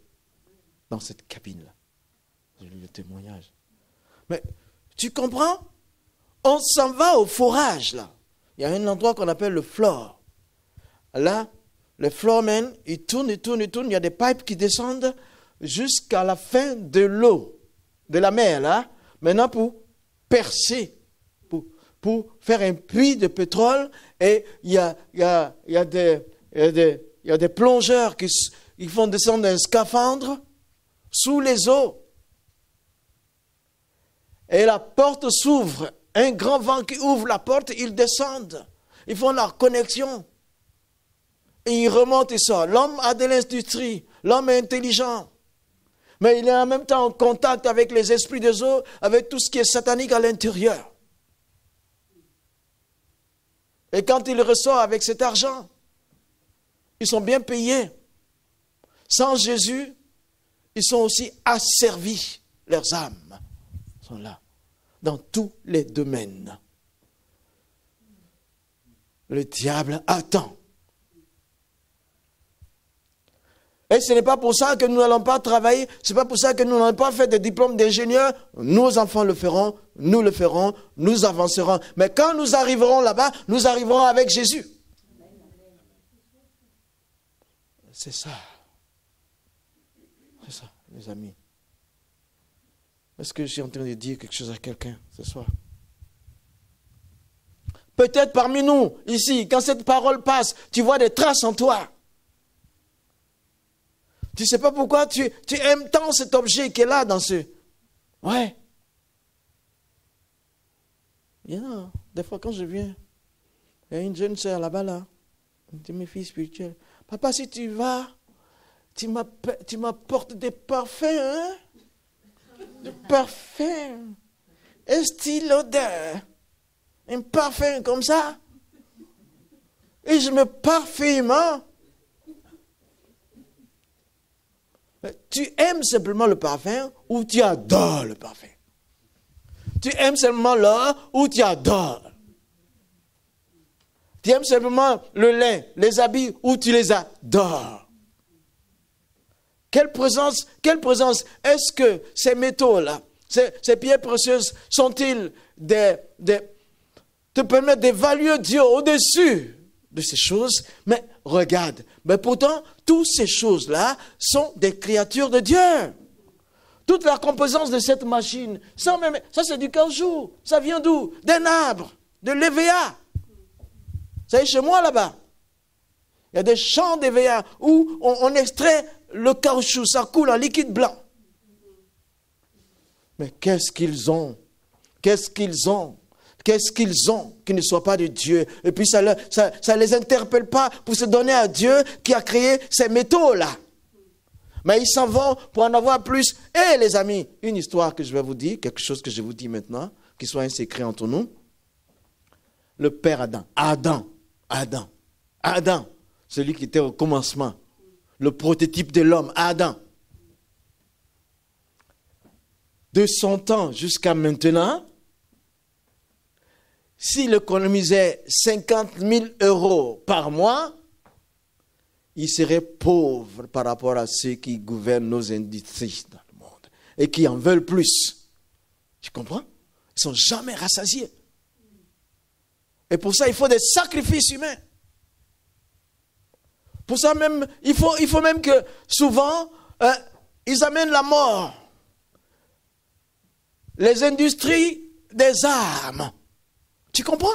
dans cette cabine-là. J'ai lu le témoignage. Mais, tu comprends? On s'en va au forage, là. Il y a un endroit qu'on appelle le floor. Là, le floorman, il tourne. Il y a des pipes qui descendent jusqu'à la fin de l'eau, de la mer, là. Maintenant, pour percer, pour faire un puits de pétrole. Et il y a des plongeurs qui font descendre un scaphandre sous les eaux. Et la porte s'ouvre. un grand vent qui ouvre la porte, ils descendent. Ils font leur connexion. Et ils remontent et sortent. L'homme a de l'industrie. L'homme est intelligent. Mais il est en même temps en contact avec les esprits des eaux, avec tout ce qui est satanique à l'intérieur. Et quand il ressort avec cet argent, ils sont bien payés. Sans Jésus, ils sont aussi asservis. Leurs âmes sont là, dans tous les domaines. Le diable attend. Et ce n'est pas pour ça que nous n'allons pas travailler, ce n'est pas pour ça que nous n'allons pas faire des diplômes d'ingénieurs. Nos enfants le feront, nous avancerons. Mais quand nous arriverons là-bas, nous arriverons avec Jésus. C'est ça. C'est ça, mes amis. Est-ce que je suis en train de dire quelque chose à quelqu'un ce soir? Peut-être parmi nous, ici, quand cette parole passe, tu vois des traces en toi. Tu ne sais pas pourquoi tu aimes tant cet objet qui est là dans ce... Ouais. Il y en a, des fois quand je viens, il y a une jeune sœur là-bas, là, une de mes filles spirituelles. Papa, si tu vas, tu m'apportes des parfums, hein? Des parfums. Un style odeur. Un parfum comme ça. Et je me parfume, hein? Tu aimes simplement le parfum ou tu adores le parfum? Tu aimes simplement l'or ou tu adores? Tu aimes simplement le lin, les habits ou tu les adores? Quelle présence est-ce que ces métaux-là, ces pierres précieuses, sont-ils te permettent d'évaluer Dieu au-dessus de ces choses? Mais regarde, mais pourtant, toutes ces choses-là sont des créatures de Dieu. Toute la composance de cette machine, ça c'est du caoutchouc. Ça vient d'où? D'un arbre, de l'EVA. Vous savez, chez moi là-bas, il y a des champs d'EVA où on extrait le caoutchouc, ça coule en liquide blanc. Mais qu'est-ce qu'ils ont? Qu'est-ce qu'ils ont qui ne soit pas de Dieu? Et puis ça les interpelle pas pour se donner à Dieu qui a créé ces métaux-là. Mais ils s'en vont pour en avoir plus. Et les amis, une histoire que je vais vous dire, quelque chose que je vous dis maintenant, qui soit un secret entre nous. Le père Adam, celui qui était au commencement, le prototype de l'homme, Adam. De son temps jusqu'à maintenant, s'il économisait 50 000 € par mois, il serait pauvre par rapport à ceux qui gouvernent nos industries dans le monde et qui en veulent plus. Tu comprends? Ils ne sont jamais rassasiés. Et pour ça, il faut des sacrifices humains. Pour ça même, il faut même que souvent, ils amènent la mort. Les industries des armes. Tu comprends?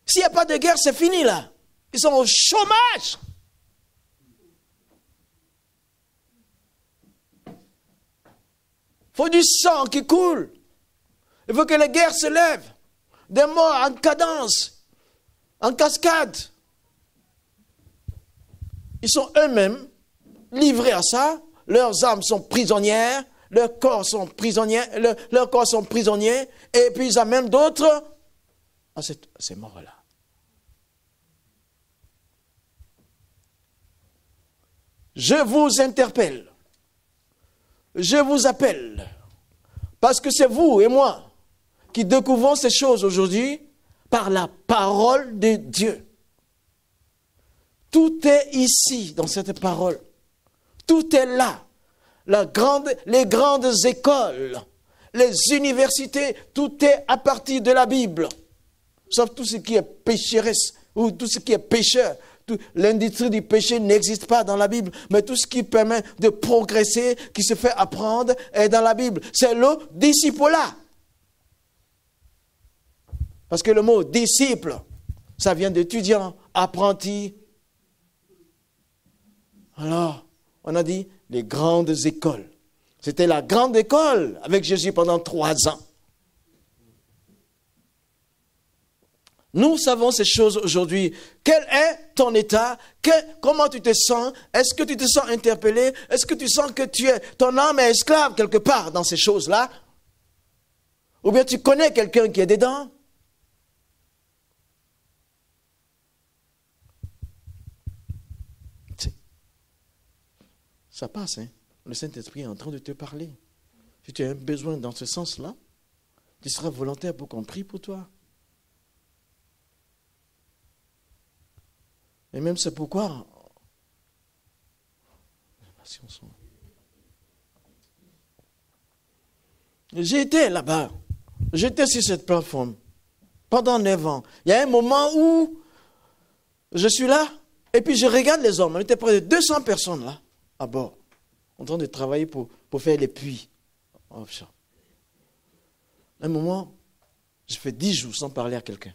S'il n'y a pas de guerre, c'est fini là. Ils sont au chômage. Il faut du sang qui coule. Il faut que les guerres se lèvent. Des morts en cadence, en cascade. Ils sont eux-mêmes livrés à ça. Leurs âmes sont prisonnières. Leurs corps sont prisonniers. Leurs corps sont prisonniers. Et puis ils amènent d'autres à ces morts-là. Je vous interpelle. Je vous appelle. Parce que c'est vous et moi qui découvrons ces choses aujourd'hui par la parole de Dieu. Tout est ici, dans cette parole. Tout est là. Les grandes écoles, les universités, tout est à partir de la Bible. Sauf tout ce qui est pécheresse, ou tout ce qui est pécheur. L'industrie du péché n'existe pas dans la Bible, mais tout ce qui permet de progresser, qui se fait apprendre, est dans la Bible. C'est le disciple-là. Parce que le mot disciple, ça vient d'étudiant, apprenti. Alors, on a dit les grandes écoles. C'était la grande école avec Jésus pendant 3 ans. Nous savons ces choses aujourd'hui. Quel est ton état? Comment tu te sens? Est-ce que tu te sens interpellé? Est-ce que tu sens que ton âme est esclave quelque part dans ces choses-là? Ou bien tu connais quelqu'un qui est dedans? Ça passe, hein? Le Saint-Esprit est en train de te parler. Si tu as un besoin dans ce sens-là, tu seras volontaire pour qu'on prie pour toi. Et même c'est pourquoi, j'ai été là-bas, j'étais sur cette plateforme pendant 9 ans. Il y a un moment où je suis là, et puis je regarde les hommes. On était près de 200 personnes là, à bord, en train de travailler pour faire les puits offshore. À un moment, je fais 10 jours sans parler à quelqu'un.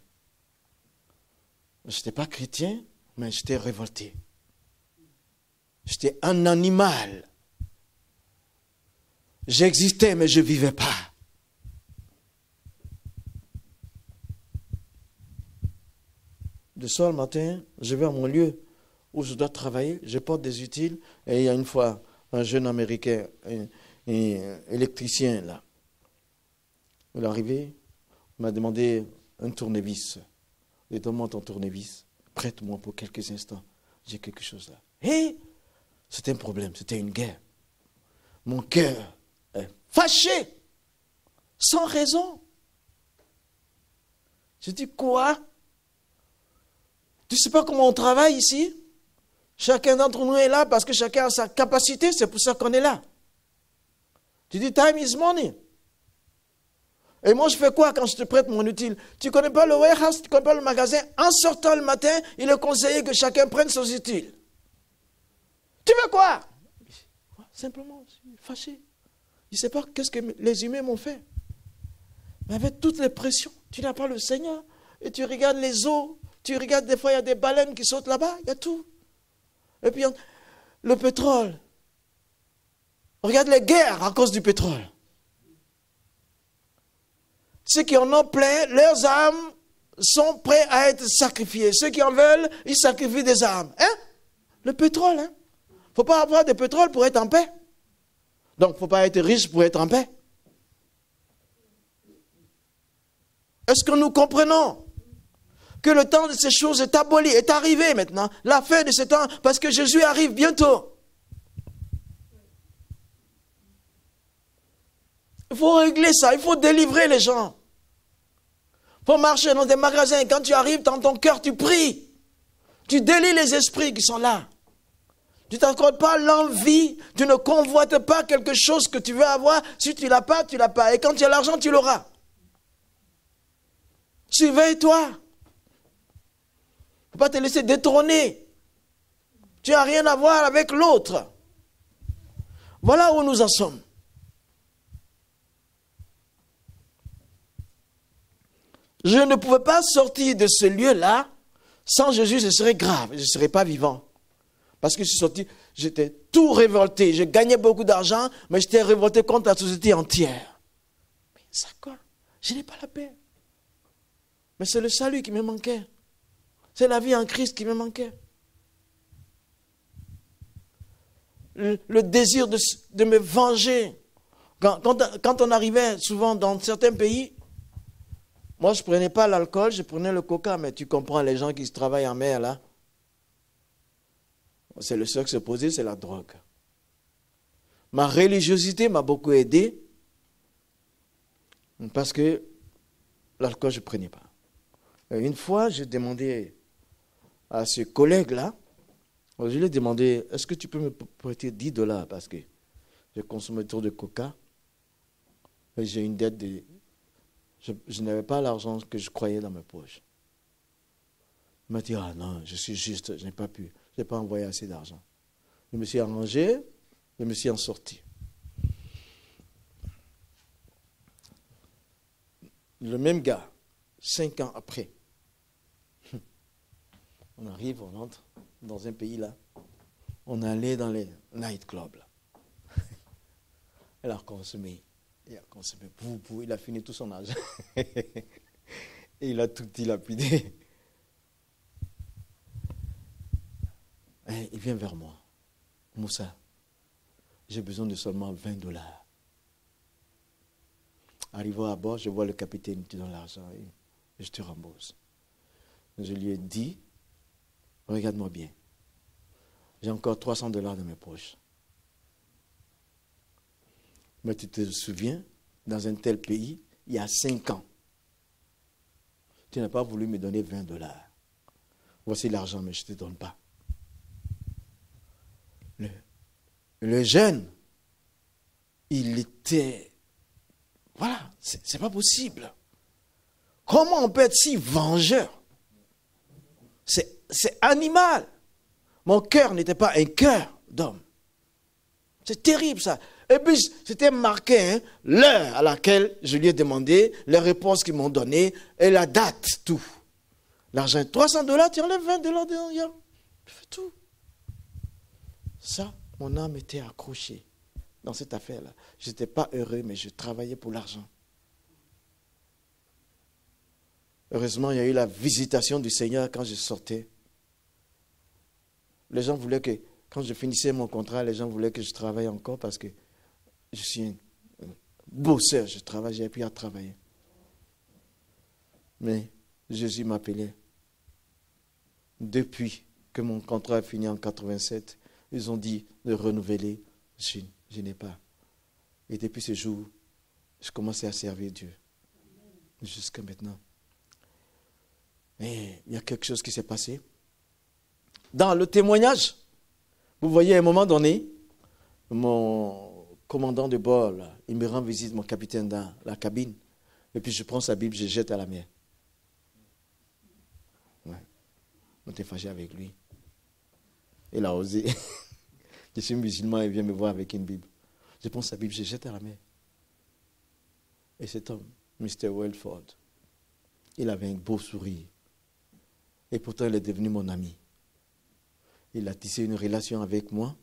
Je n'étais pas chrétien, mais j'étais révolté. J'étais un animal. J'existais, mais je ne vivais pas. Le soir, le matin, je vais à mon lieu où je dois travailler, je porte des utiles, et il y a une fois un jeune Américain, un électricien, là. Il est arrivé, il m'a demandé un tournevis. Il dit, donne-moi ton tournevis, prête-moi pour quelques instants, j'ai quelque chose là. Et c'était un problème, c'était une guerre. Mon cœur est fâché, sans raison. Je dis, quoi? Tu ne sais pas comment on travaille ici? Chacun d'entre nous est là parce que chacun a sa capacité, c'est pour ça qu'on est là. Tu dis, time is money. Et moi, je fais quoi quand je te prête mon utile? Tu ne connais pas le warehouse, tu ne connais pas le magasin. En sortant le matin, il est conseillé que chacun prenne son utile. Tu veux quoi? Simplement, je suis fâché. Je ne sais pas qu'est-ce que les humains m'ont fait. Mais avec toutes les pressions, tu n'as pas le Seigneur. Et tu regardes les eaux, tu regardes des fois, il y a des baleines qui sautent là-bas, il y a tout. Et puis, le pétrole. Regarde les guerres à cause du pétrole. Ceux qui en ont plein, leurs âmes sont prêts à être sacrifiés. Ceux qui en veulent, ils sacrifient des âmes. Hein? Le pétrole, hein? Il ne faut pas avoir de pétrole pour être en paix. Donc, il ne faut pas être riche pour être en paix. Est-ce que nous comprenons que le temps de ces choses est aboli, est arrivé maintenant? La fin de ce temps, parce que Jésus arrive bientôt. Il faut régler ça, il faut délivrer les gens. Il faut marcher dans des magasins. Quand tu arrives dans ton cœur, tu pries. Tu délies les esprits qui sont là. Tu ne t'accordes pas l'envie, tu ne convoites pas quelque chose que tu veux avoir. Si tu ne l'as pas, tu ne l'as pas. Et quand tu as l'argent, tu l'auras. Surveille-toi. Il ne faut pas te laisser détrôner. Tu n'as rien à voir avec l'autre. Voilà où nous en sommes. Je ne pouvais pas sortir de ce lieu-là. Sans Jésus, ce serait grave. Je ne serais pas vivant. Parce que je suis sorti, j'étais tout révolté. Je gagnais beaucoup d'argent, mais j'étais révolté contre la société entière. Mais ça quoi? Je n'ai pas la paix. Mais c'est le salut qui me manquait. C'est la vie en Christ qui me manquait. Le désir de me venger. Quand on arrivait souvent dans certains pays, moi je ne prenais pas l'alcool, je prenais le coca. Mais tu comprends, les gens qui travaillent en mer là, c'est le sexe opposé, c'est la drogue. Ma religiosité m'a beaucoup aidé parce que l'alcool je ne prenais pas. Et une fois, j'ai demandé à ce collègue-là, je lui ai demandé, est-ce que tu peux me prêter $10 parce que je consomme trop de coca et j'ai une dette de... Je n'avais pas l'argent que je croyais dans mes poches. Il m'a dit, ah non, je suis juste, je n'ai pas pu, je n'ai pas envoyé assez d'argent. Je me suis arrangé, je me suis en sorti. Le même gars, 5 ans après, on arrive, on entre dans un pays là, on est allé dans les nightclubs là. Il a consommé, il a fini tout son argent. Et il a tout dilapidé. Et il vient vers moi. Moussa, j'ai besoin de seulement $20. Arrivé à bord, je vois le capitaine qui donne l'argent et je te rembourse. Je lui ai dit, regarde-moi bien. J'ai encore $300 dans mes poches. Mais tu te souviens, dans un tel pays, il y a 5 ans, tu n'as pas voulu me donner $20. Voici l'argent, mais je ne te donne pas. Le jeune, il était... Voilà, c'est pas possible. Comment on peut être si vengeur? C'est animal. Mon cœur n'était pas un cœur d'homme. C'est terrible ça. Et puis, c'était marqué hein, l'heure à laquelle je lui ai demandé, les réponses qu'ils m'ont données, et la date, tout. L'argent, $300, tu enlèves $20 dedans, tu fais tout. Ça, mon âme était accrochée dans cette affaire-là. Je n'étais pas heureux, mais je travaillais pour l'argent. Heureusement, il y a eu la visitation du Seigneur quand je sortais. Les gens voulaient que, quand je finissais mon contrat, les gens voulaient que je travaille encore parce que je suis un bosseur, je travaille, j'ai appris à travailler. Mais Jésus m'appelait. Depuis que mon contrat a fini en 87, ils ont dit de renouveler. Je n'ai pas. Et depuis ce jour, je commençais à servir Dieu. Jusqu'à maintenant. Et il y a quelque chose qui s'est passé. Dans le témoignage, vous voyez à un moment donné, mon commandant de bord, là, il me rend visite, mon capitaine dans la cabine. Et puis je prends sa Bible, je jette à la mer. Ouais. On était fâché avec lui. Il a osé. Je suis musulman, il vient me voir avec une Bible. Je prends sa Bible, je jette à la mer. Et cet homme, Mr. Welford, il avait un beau sourire. Et pourtant, il est devenu mon ami. Il a tissé une relation avec moi.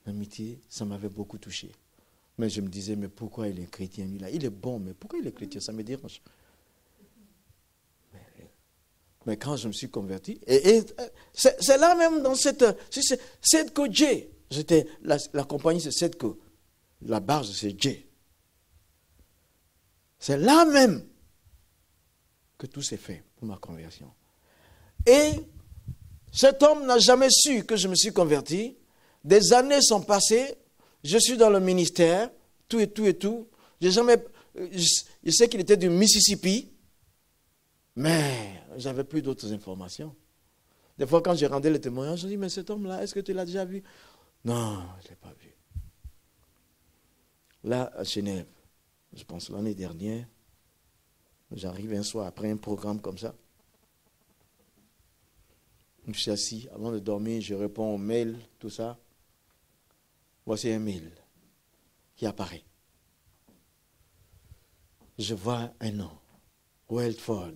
L'amitié, ça m'avait beaucoup touché. Mais je me disais, mais pourquoi il est chrétien, lui là? Il est bon, mais pourquoi il est chrétien? Ça me dérange. Mais quand je me suis converti, et c'est là même dans cette J. J'étais la compagnie, c'est Sedco. La barge, c'est J. C'est là même que tout s'est fait pour ma conversion. Et cet homme n'a jamais su que je me suis converti. Des années sont passées. Je suis dans le ministère, tout et tout et tout. Je sais qu'il était du Mississippi, mais j'avais plus d'autres informations. Des fois, quand j'ai rendu le témoignage, je dis, mais cet homme-là, est-ce que tu l'as déjà vu? Non, je ne l'ai pas vu. Là, à Genève, je pense l'année dernière, j'arrive un soir après un programme comme ça. Je suis assis, avant de dormir, je réponds aux mails, tout ça. Voici un mail qui apparaît. Je vois un nom, Welford.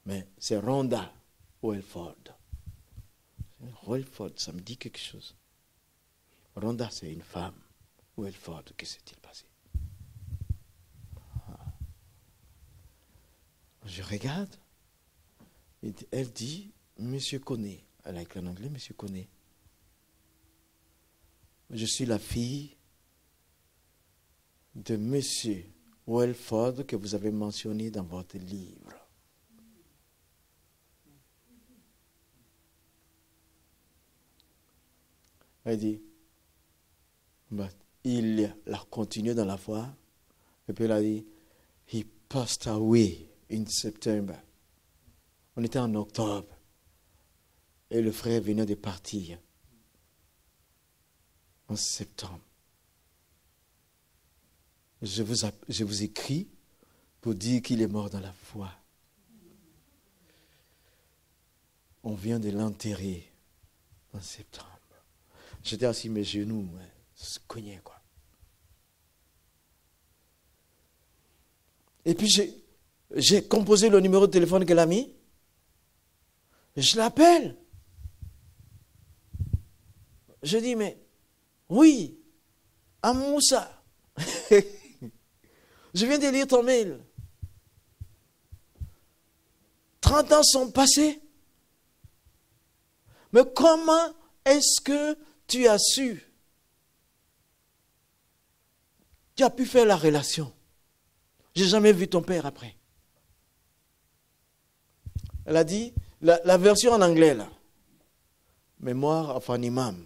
Mais c'est Rhonda Welford. Welford, ça me dit quelque chose. Rhonda, c'est une femme. Welford, que s'est-il passé? Je regarde. Elle dit, Monsieur connaît. Elle a écrit en anglais, Monsieur connaît. Je suis la fille de Monsieur Welford que vous avez mentionné dans votre livre. Elle dit, il a continué dans la foi. Et puis elle a dit, he passed away in September. On était en octobre. Et le frère venait de partir. En septembre. Je vous écris pour dire qu'il est mort dans la foi. On vient de l'enterrer en septembre. J'étais assis, mes genoux se cognaient, quoi. Et puis j'ai composé le numéro de téléphone qu'elle a mis. Je l'appelle. Je dis, mais oui, à Moussa. Je viens de lire ton mail. 30 ans sont passés. Mais comment est-ce que tu as su? Tu as pu faire la relation. J'ai jamais vu ton père après. Elle a dit, la version en anglais là, Mémoire of an Imam,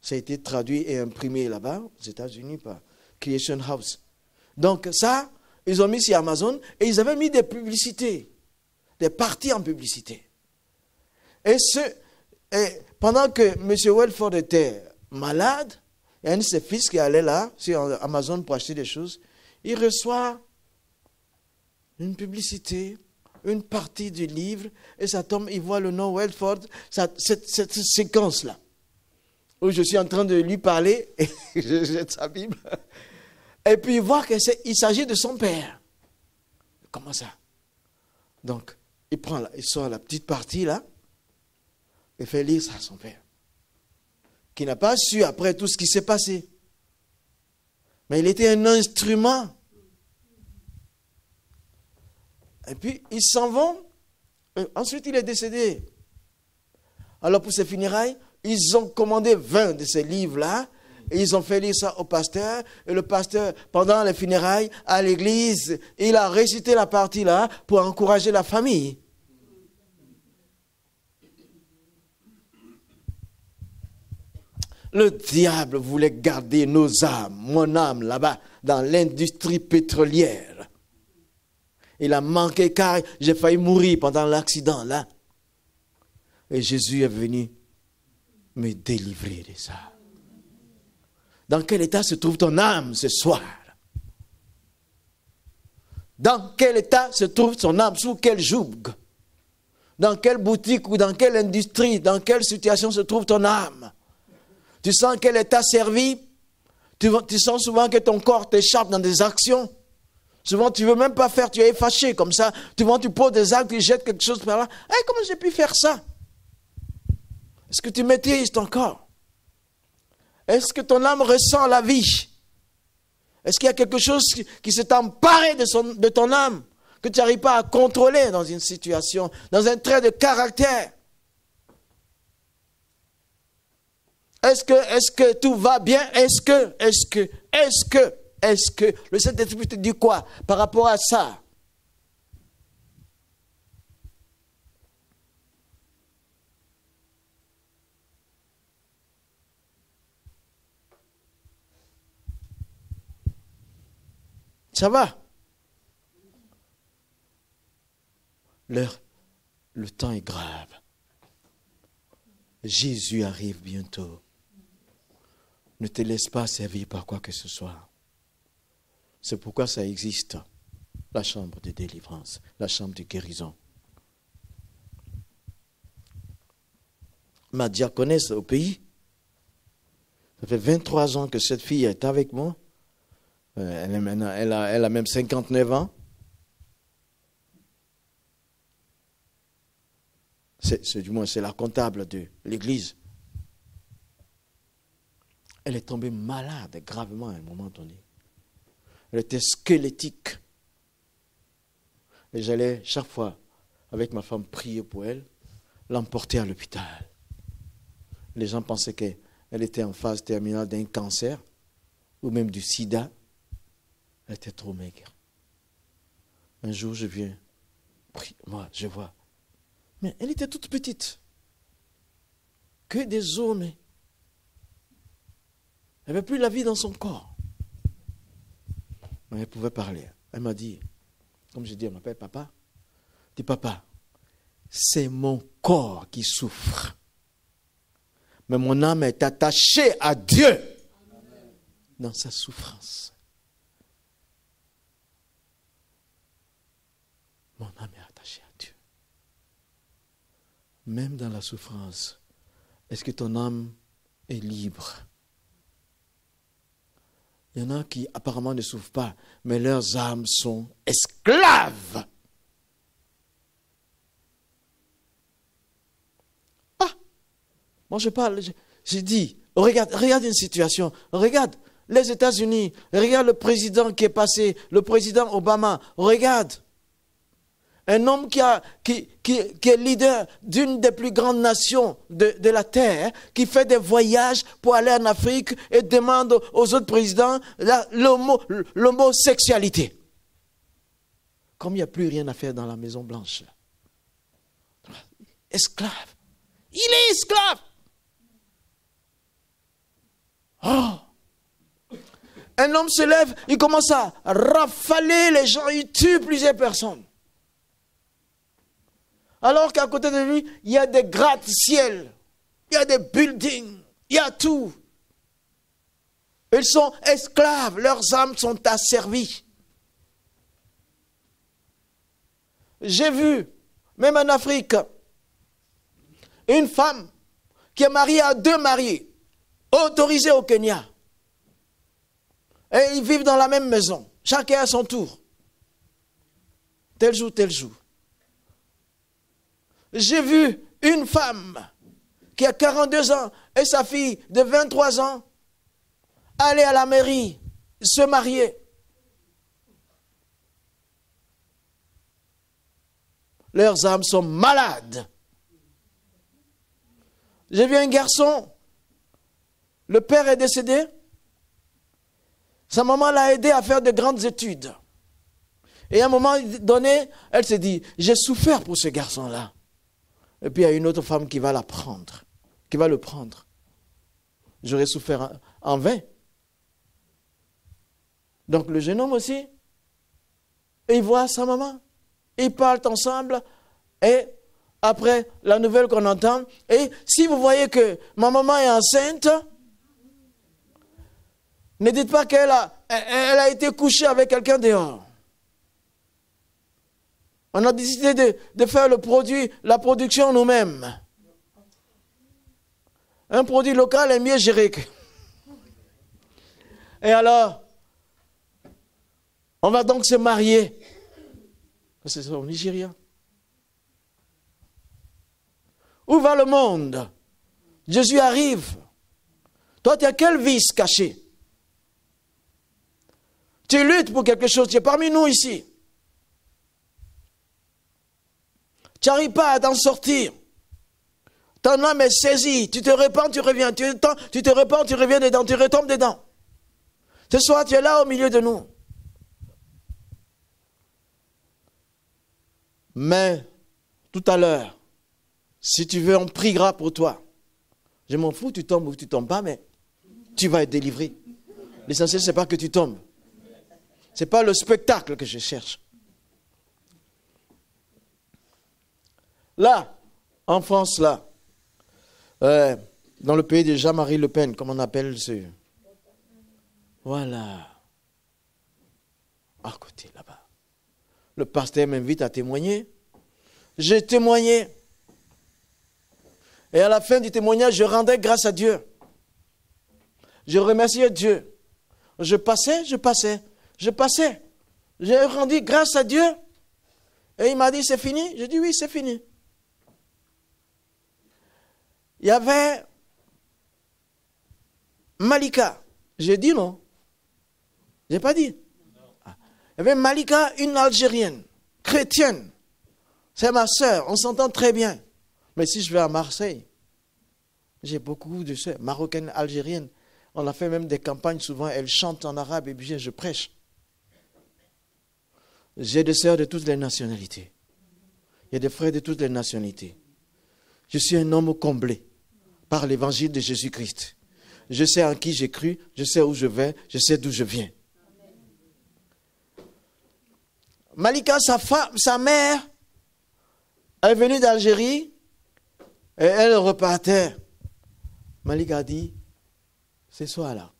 ça a été traduit et imprimé là-bas, aux États-Unis, par Creation House. Donc ça, ils ont mis sur Amazon et ils avaient mis des publicités, des parties en publicité. Et pendant que M. Welford était malade, il y a un de ses fils qui allait là, sur Amazon pour acheter des choses, il reçoit une publicité, une partie du livre, et ça tombe, il voit le nom Welford, cette séquence-là, où je suis en train de lui parler, et je jette sa Bible, et puis il voit qu'il s'agit de son père. Comment ça? Donc, il sort la petite partie là, et fait lire ça à son père, qui n'a pas su après tout ce qui s'est passé. Mais il était un instrument. Et puis, ils s'en vont. Ensuite, il est décédé. Alors, pour ses funérailles, ils ont commandé 20 de ces livres-là. Et ils ont fait lire ça au pasteur. Et le pasteur, pendant les funérailles, à l'église, il a récité la partie-là pour encourager la famille. Le diable voulait garder nos âmes, mon âme là-bas, dans l'industrie pétrolière. Il a manqué car j'ai failli mourir pendant l'accident là. Et Jésus est venu me délivrer de ça. Dans quel état se trouve ton âme ce soir? Dans quel état se trouve ton âme? Sous quel joug? Dans quelle boutique ou dans quelle industrie, dans quelle situation se trouve ton âme? Tu sens qu'elle est asservie. Tu sens souvent que ton corps t'échappe dans des actions. Souvent, tu ne veux même pas faire, tu es fâché comme ça. Souvent, tu poses des actes, tu jettes quelque chose par là. Hey, comment j'ai pu faire ça? Est-ce que tu maîtrises ton corps? Est-ce que ton âme ressent la vie? Est-ce qu'il y a quelque chose qui s'est emparé de ton âme, que tu n'arrives pas à contrôler dans une situation, dans un trait de caractère? Est-ce que tout va bien? Est-ce que le Saint-Esprit te dit quoi par rapport à ça? Ça va? Le temps est grave. Jésus arrive bientôt. Ne te laisse pas servir par quoi que ce soit. C'est pourquoi ça existe, la chambre de délivrance, la chambre de guérison. Ma diaconesse au pays, ça fait 23 ans que cette fille est avec moi. Elle a même 59 ans. Du moins, c'est la comptable de l'église. Elle est tombée malade gravement à un moment donné. Elle était squelettique. Et j'allais chaque fois, avec ma femme, prier pour elle, l'emporter à l'hôpital. Les gens pensaient qu'elle était en phase terminale d'un cancer ou même du sida. Elle était trop maigre. Un jour, je viens, moi, je vois. Mais elle était toute petite. Que des os, mais elle n'avait plus la vie dans son corps. Mais elle pouvait parler. Elle m'a dit, comme je dis, elle m'appelle papa. Elle dit, papa, c'est mon corps qui souffre. Mais mon âme est attachée à Dieu dans sa souffrance. Mon âme est attachée à Dieu. Même dans la souffrance, est-ce que ton âme est libre? Il y en a qui apparemment ne souffrent pas, mais leurs âmes sont esclaves. Ah, moi je parle, j'ai dit, regarde une situation, regarde les États-Unis, regarde le président qui est passé, le président Obama, regarde. Un homme qui est leader d'une des plus grandes nations de la terre, qui fait des voyages pour aller en Afrique et demande aux autres présidents l'homosexualité. Comme il n'y a plus rien à faire dans la Maison Blanche. Esclave. Il est esclave. Oh. Un homme se lève, il commence à rafaler les gens, il tue plusieurs personnes. Alors qu'à côté de lui, il y a des gratte-ciel, il y a des buildings, il y a tout. Ils sont esclaves, leurs âmes sont asservies. J'ai vu, même en Afrique, une femme qui est mariée à 2 maris, autorisée au Kenya. Et ils vivent dans la même maison, chacun à son tour. Tel jour, tel jour. J'ai vu une femme qui a 42 ans et sa fille de 23 ans aller à la mairie, se marier. Leurs âmes sont malades. J'ai vu un garçon, le père est décédé, sa maman l'a aidé à faire de grandes études. Et à un moment donné, elle s'est dit, j'ai souffert pour ce garçon-là. Et puis il y a une autre femme qui va la prendre, qui va le prendre. J'aurais souffert en vain. Donc le jeune homme aussi, il voit sa maman, ils parlent ensemble, et après la nouvelle qu'on entend, et si vous voyez que ma maman est enceinte, ne dites pas qu'elle a été couchée avec quelqu'un dehors. On a décidé de faire la production nous-mêmes. Un produit local est mieux géré. Et alors, on va donc se marier. C'est au Nigeria. Où va le monde? Jésus arrive. Toi, tu as quel vice caché? Tu luttes pour quelque chose, tu es parmi nous ici. Tu n'arrives pas à t'en sortir. Ton âme est saisie. Tu te répands, tu reviens. Tu te répands, tu reviens dedans. Tu retombes dedans. Ce soir, tu es là au milieu de nous. Mais, tout à l'heure, si tu veux, on priera pour toi. Je m'en fous, tu tombes ou tu ne tombes pas, mais tu vas être délivré. L'essentiel, ce n'est pas que tu tombes. Ce n'est pas le spectacle que je cherche. Là, en France, là, dans le pays de Jean-Marie Le Pen, comme on appelle ce... Voilà. À côté, là-bas. Le pasteur m'invite à témoigner. J'ai témoigné. Et à la fin du témoignage, je rendais grâce à Dieu. Je remerciais Dieu. Je passais. J'ai rendu grâce à Dieu. Et il m'a dit, c'est fini? J'ai dit, oui, c'est fini. Il y avait Malika. J'ai dit non. Je n'ai pas dit. Il y avait Malika, une Algérienne, chrétienne. C'est ma sœur, on s'entend très bien. Mais si je vais à Marseille, j'ai beaucoup de sœurs, marocaines, algériennes. On a fait même des campagnes, souvent elles chantent en arabe et puis je prêche. J'ai des sœurs de toutes les nationalités. Il y a des frères de toutes les nationalités. Je suis un homme comblé par l'évangile de Jésus-Christ. Je sais en qui j'ai cru, je sais où je vais, je sais d'où je viens. Malika, sa mère, est venue d'Algérie et elle repartait. Malika a dit, ce soir-là,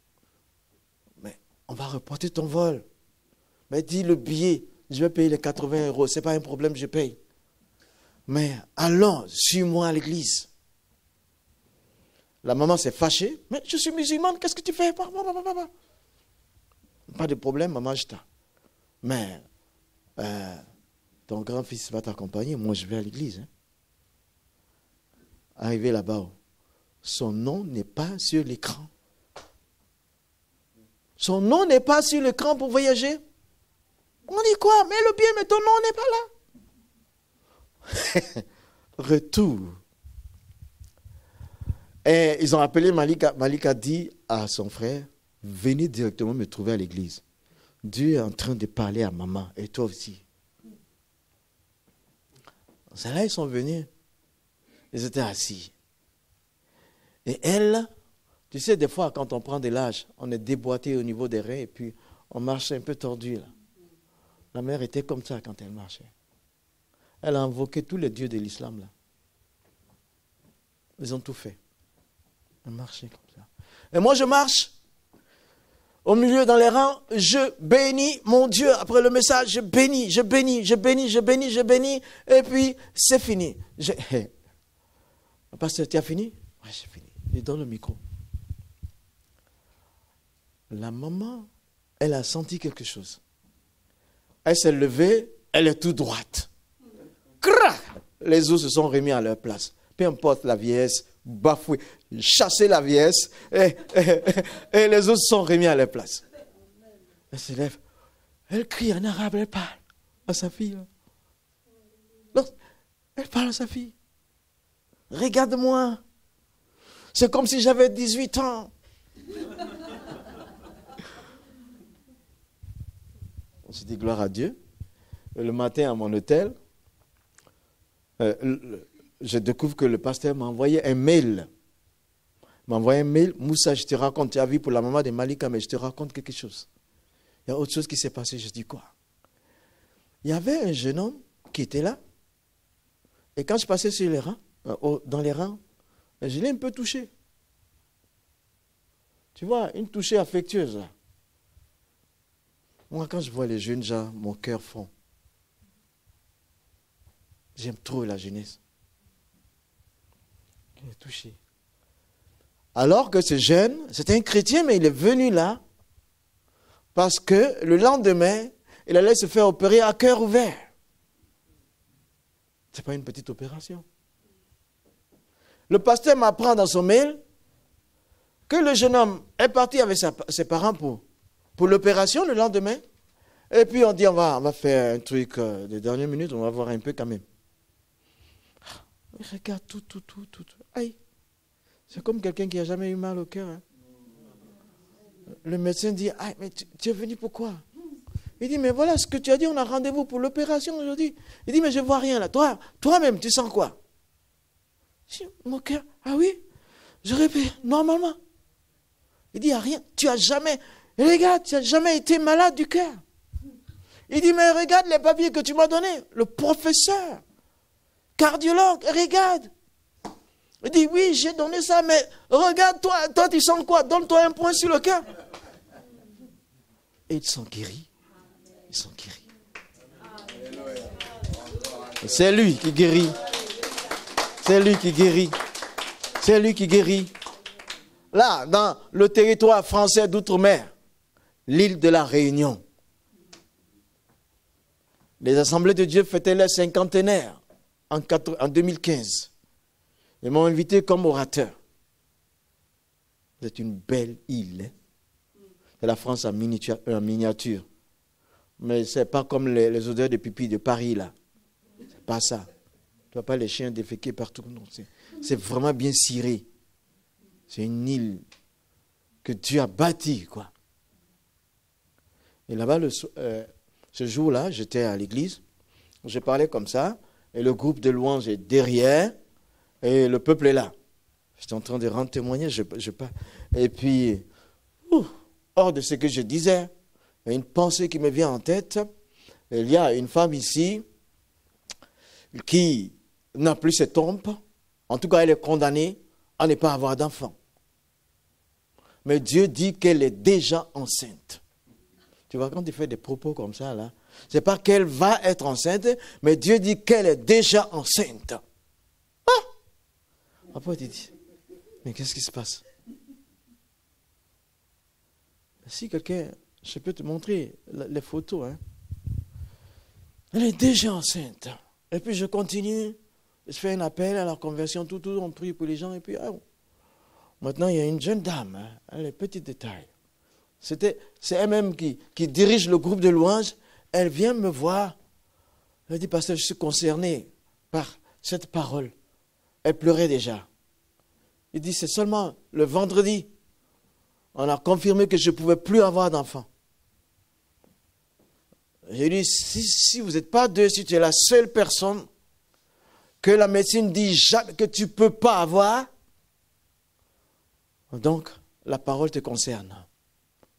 mais on va reporter ton vol. Mais dis le billet, je vais payer les 80 €, ce n'est pas un problème, je paye. Mais allons, suis-moi à l'église. La maman s'est fâchée. Mais je suis musulmane, qu'est-ce que tu fais? Pas de problème, maman, je t'aime. Mais ton grand-fils va t'accompagner, moi je vais à l'église. Hein. Arrivé là-bas, son nom n'est pas sur l'écran. Son nom n'est pas sur l'écran pour voyager. On dit quoi? Mais le bien, mais ton nom n'est pas là. Retour. Et ils ont appelé Malika. Malika dit à son frère, venez directement me trouver à l'église. Dieu est en train de parler à maman et toi aussi. C'est là ils sont venus. Ils étaient assis. Et elle, tu sais, des fois, quand on prend de l'âge, on est déboîté au niveau des reins et puis on marche un peu tordu. Là. La mère était comme ça quand elle marchait. Elle a invoqué tous les dieux de l'islam. Là. Ils ont tout fait. Elle marchait comme ça. Et moi, je marche au milieu dans les rangs. Je bénis mon Dieu. Après le message, je bénis. Et puis, c'est fini. Pasteur, tu as fini? Oui, j'ai fini. Il donne le micro. La maman, elle a senti quelque chose. Elle s'est levée, elle est toute droite. Crac! Les os se sont remis à leur place. Peu importe la vieillesse, bafouée, chasser la vieillesse, et les os se sont remis à leur place. Elle se lève, elle crie en arabe, elle parle à sa fille. Non, elle parle à sa fille. Regarde-moi. C'est comme si j'avais 18 ans. On se dit gloire à Dieu. Le matin à mon hôtel, je découvre que le pasteur m'a envoyé un mail. Moussa, je te raconte, tu as vu pour la maman de Malika, mais je te raconte quelque chose. Il y a autre chose qui s'est passé. Je dis quoi? Il y avait un jeune homme qui était là. Et quand je passais sur les rangs, dans les rangs, je l'ai un peu touché. Tu vois, une touchée affectueuse. Là. Moi, quand je vois les jeunes gens, mon cœur fond. J'aime trop la jeunesse. Il est touché. Alors que ce jeune, c'était un chrétien, mais il est venu là parce que le lendemain, il allait se faire opérer à cœur ouvert. Ce n'est pas une petite opération. Le pasteur m'apprend dans son mail que le jeune homme est parti avec ses parents pour l'opération le lendemain. Et puis on dit on va faire un truc de dernière minute, on va voir un peu quand même. Il regarde tout. Aïe. C'est comme quelqu'un qui n'a jamais eu mal au cœur. Hein. Le médecin dit, ah, mais tu es venu pourquoi? Il dit, mais voilà ce que tu as dit, on a rendez-vous pour l'opération aujourd'hui. Il dit, mais je ne vois rien là. Toi-même, tu sens quoi? Je dis, mon cœur, ah oui, je répète, normalement. Il dit, il n'y a rien. Regarde, tu n'as jamais été malade du cœur. Il dit, mais regarde les papiers que tu m'as donnés. Le professeur, cardiologue, regarde. Il dit, oui, j'ai donné ça, mais regarde, toi, tu sens quoi? Donne-toi un point sur le cœur. Et ils sont guéris. Ils sont guéris. C'est lui qui guérit. C'est lui qui guérit. C'est lui qui guérit. Là, dans le territoire français d'outre-mer, l'île de la Réunion, les Assemblées de Dieu fêtaient leur cinquantenaire en 2015. Ils m'ont invité comme orateur. C'est une belle île. Hein? C'est la France en miniature. Mais ce n'est pas comme les odeurs de pipi de Paris, là. C'est pas ça. Tu vois pas les chiens déféquer partout. Non, c'est vraiment bien ciré. C'est une île que Dieu a bâtie, quoi. Et là-bas, ce jour-là, j'étais à l'église. Je parlais comme ça. Et le groupe de louanges est derrière. Et le peuple est là. J'étais en train de rendre témoignage. Je parle. Et puis, hors de ce que je disais, il y a une pensée qui me vient en tête. Il y a une femme ici qui n'a plus ses trompes. En tout cas, elle est condamnée à ne pas avoir d'enfant. Mais Dieu dit qu'elle est déjà enceinte. Tu vois, quand tu fais des propos comme ça, là, ce n'est pas qu'elle va être enceinte, mais Dieu dit qu'elle est déjà enceinte. Après, tu dis, mais qu'est-ce qui se passe? Si quelqu'un, je peux te montrer les photos. Hein. Elle est déjà enceinte. Et puis je continue, je fais un appel à la conversion, tout, on prie pour les gens. Et puis, maintenant, il y a une jeune dame, hein, elle est petite de taille. C'est elle-même qui dirige le groupe de louanges. Elle vient me voir. Elle dit, pasteur, je suis concerné par cette parole. Elle pleurait déjà. Il dit, c'est seulement le vendredi. On a confirmé que je ne pouvais plus avoir d'enfant. J'ai dit, si vous n'êtes pas deux, si tu es la seule personne que la médecine dit que tu ne peux pas avoir, donc la parole te concerne.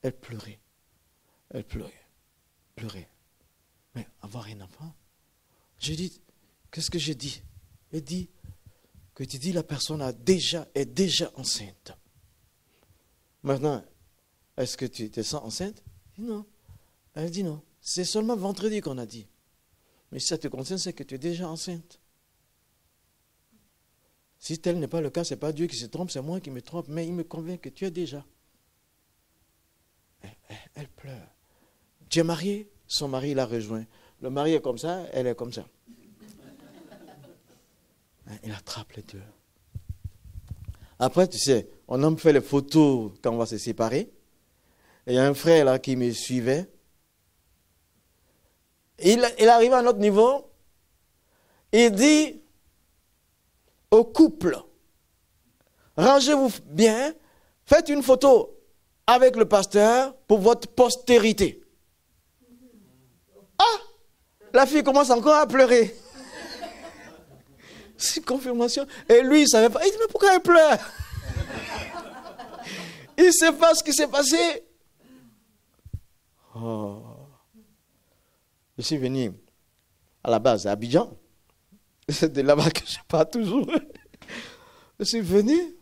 Elle pleurait. Elle pleurait. Pleurait. Mais avoir un enfant, j'ai dit, qu'est-ce que j'ai dit? Il dit que tu dis la personne est déjà enceinte. Maintenant, est-ce que tu te sens enceinte? Il dit non. Elle dit non. C'est seulement vendredi qu'on a dit. Mais si ça te concerne, c'est que tu es déjà enceinte. Si tel n'est pas le cas, ce n'est pas Dieu qui se trompe, c'est moi qui me trompe, mais il me convainc que tu es déjà. Elle pleure. Tu es marié? Son mari l'a rejoint. Le mari est comme ça, elle est comme ça. Il attrape les deux. Après, tu sais, on a fait les photos quand on va se séparer. Et il y a un frère là qui me suivait. Il arrive à notre niveau. Il dit au couple, rangez-vous bien, faites une photo avec le pasteur pour votre postérité. Ah! La fille commence encore à pleurer. C'est une confirmation. Et lui, il ne savait pas. Il dit, mais pourquoi elle pleure? Il ne sait pas ce qui s'est passé. Oh. Je suis venu à la base à Abidjan. C'est de là-bas que je pars toujours. Je suis venu.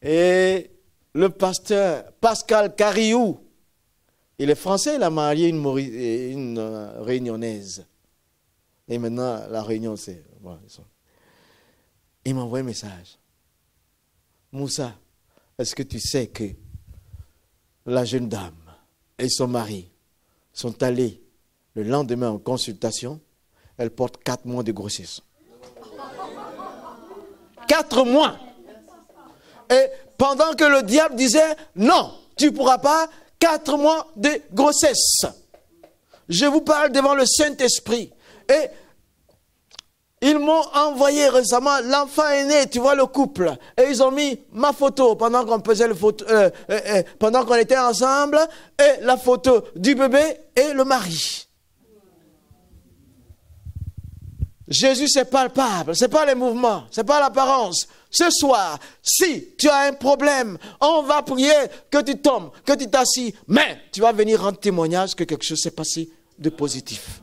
Et le pasteur Pascal Cariou, il est français, il a marié une réunionnaise. Et maintenant, la réunion, c'est... Bon, il m'a envoyé un message. Moussa, est-ce que tu sais que la jeune dame et son mari sont allés le lendemain en consultation? Elle porte 4 mois de grossesse. 4 mois! Et pendant que le diable disait, non, tu ne pourras pas, 4 mois de grossesse. Je vous parle devant le Saint-Esprit. Et ils m'ont envoyé récemment, l'enfant est né, tu vois le couple. Et ils ont mis ma photo pendant qu'on faisait pendant qu'on était ensemble, et la photo du bébé et le mari. Jésus, c'est palpable, c'est pas les mouvements, c'est pas l'apparence. Ce soir, si tu as un problème, on va prier que tu tombes, que tu t'assis, mais tu vas venir rendre témoignage que quelque chose s'est passé de positif.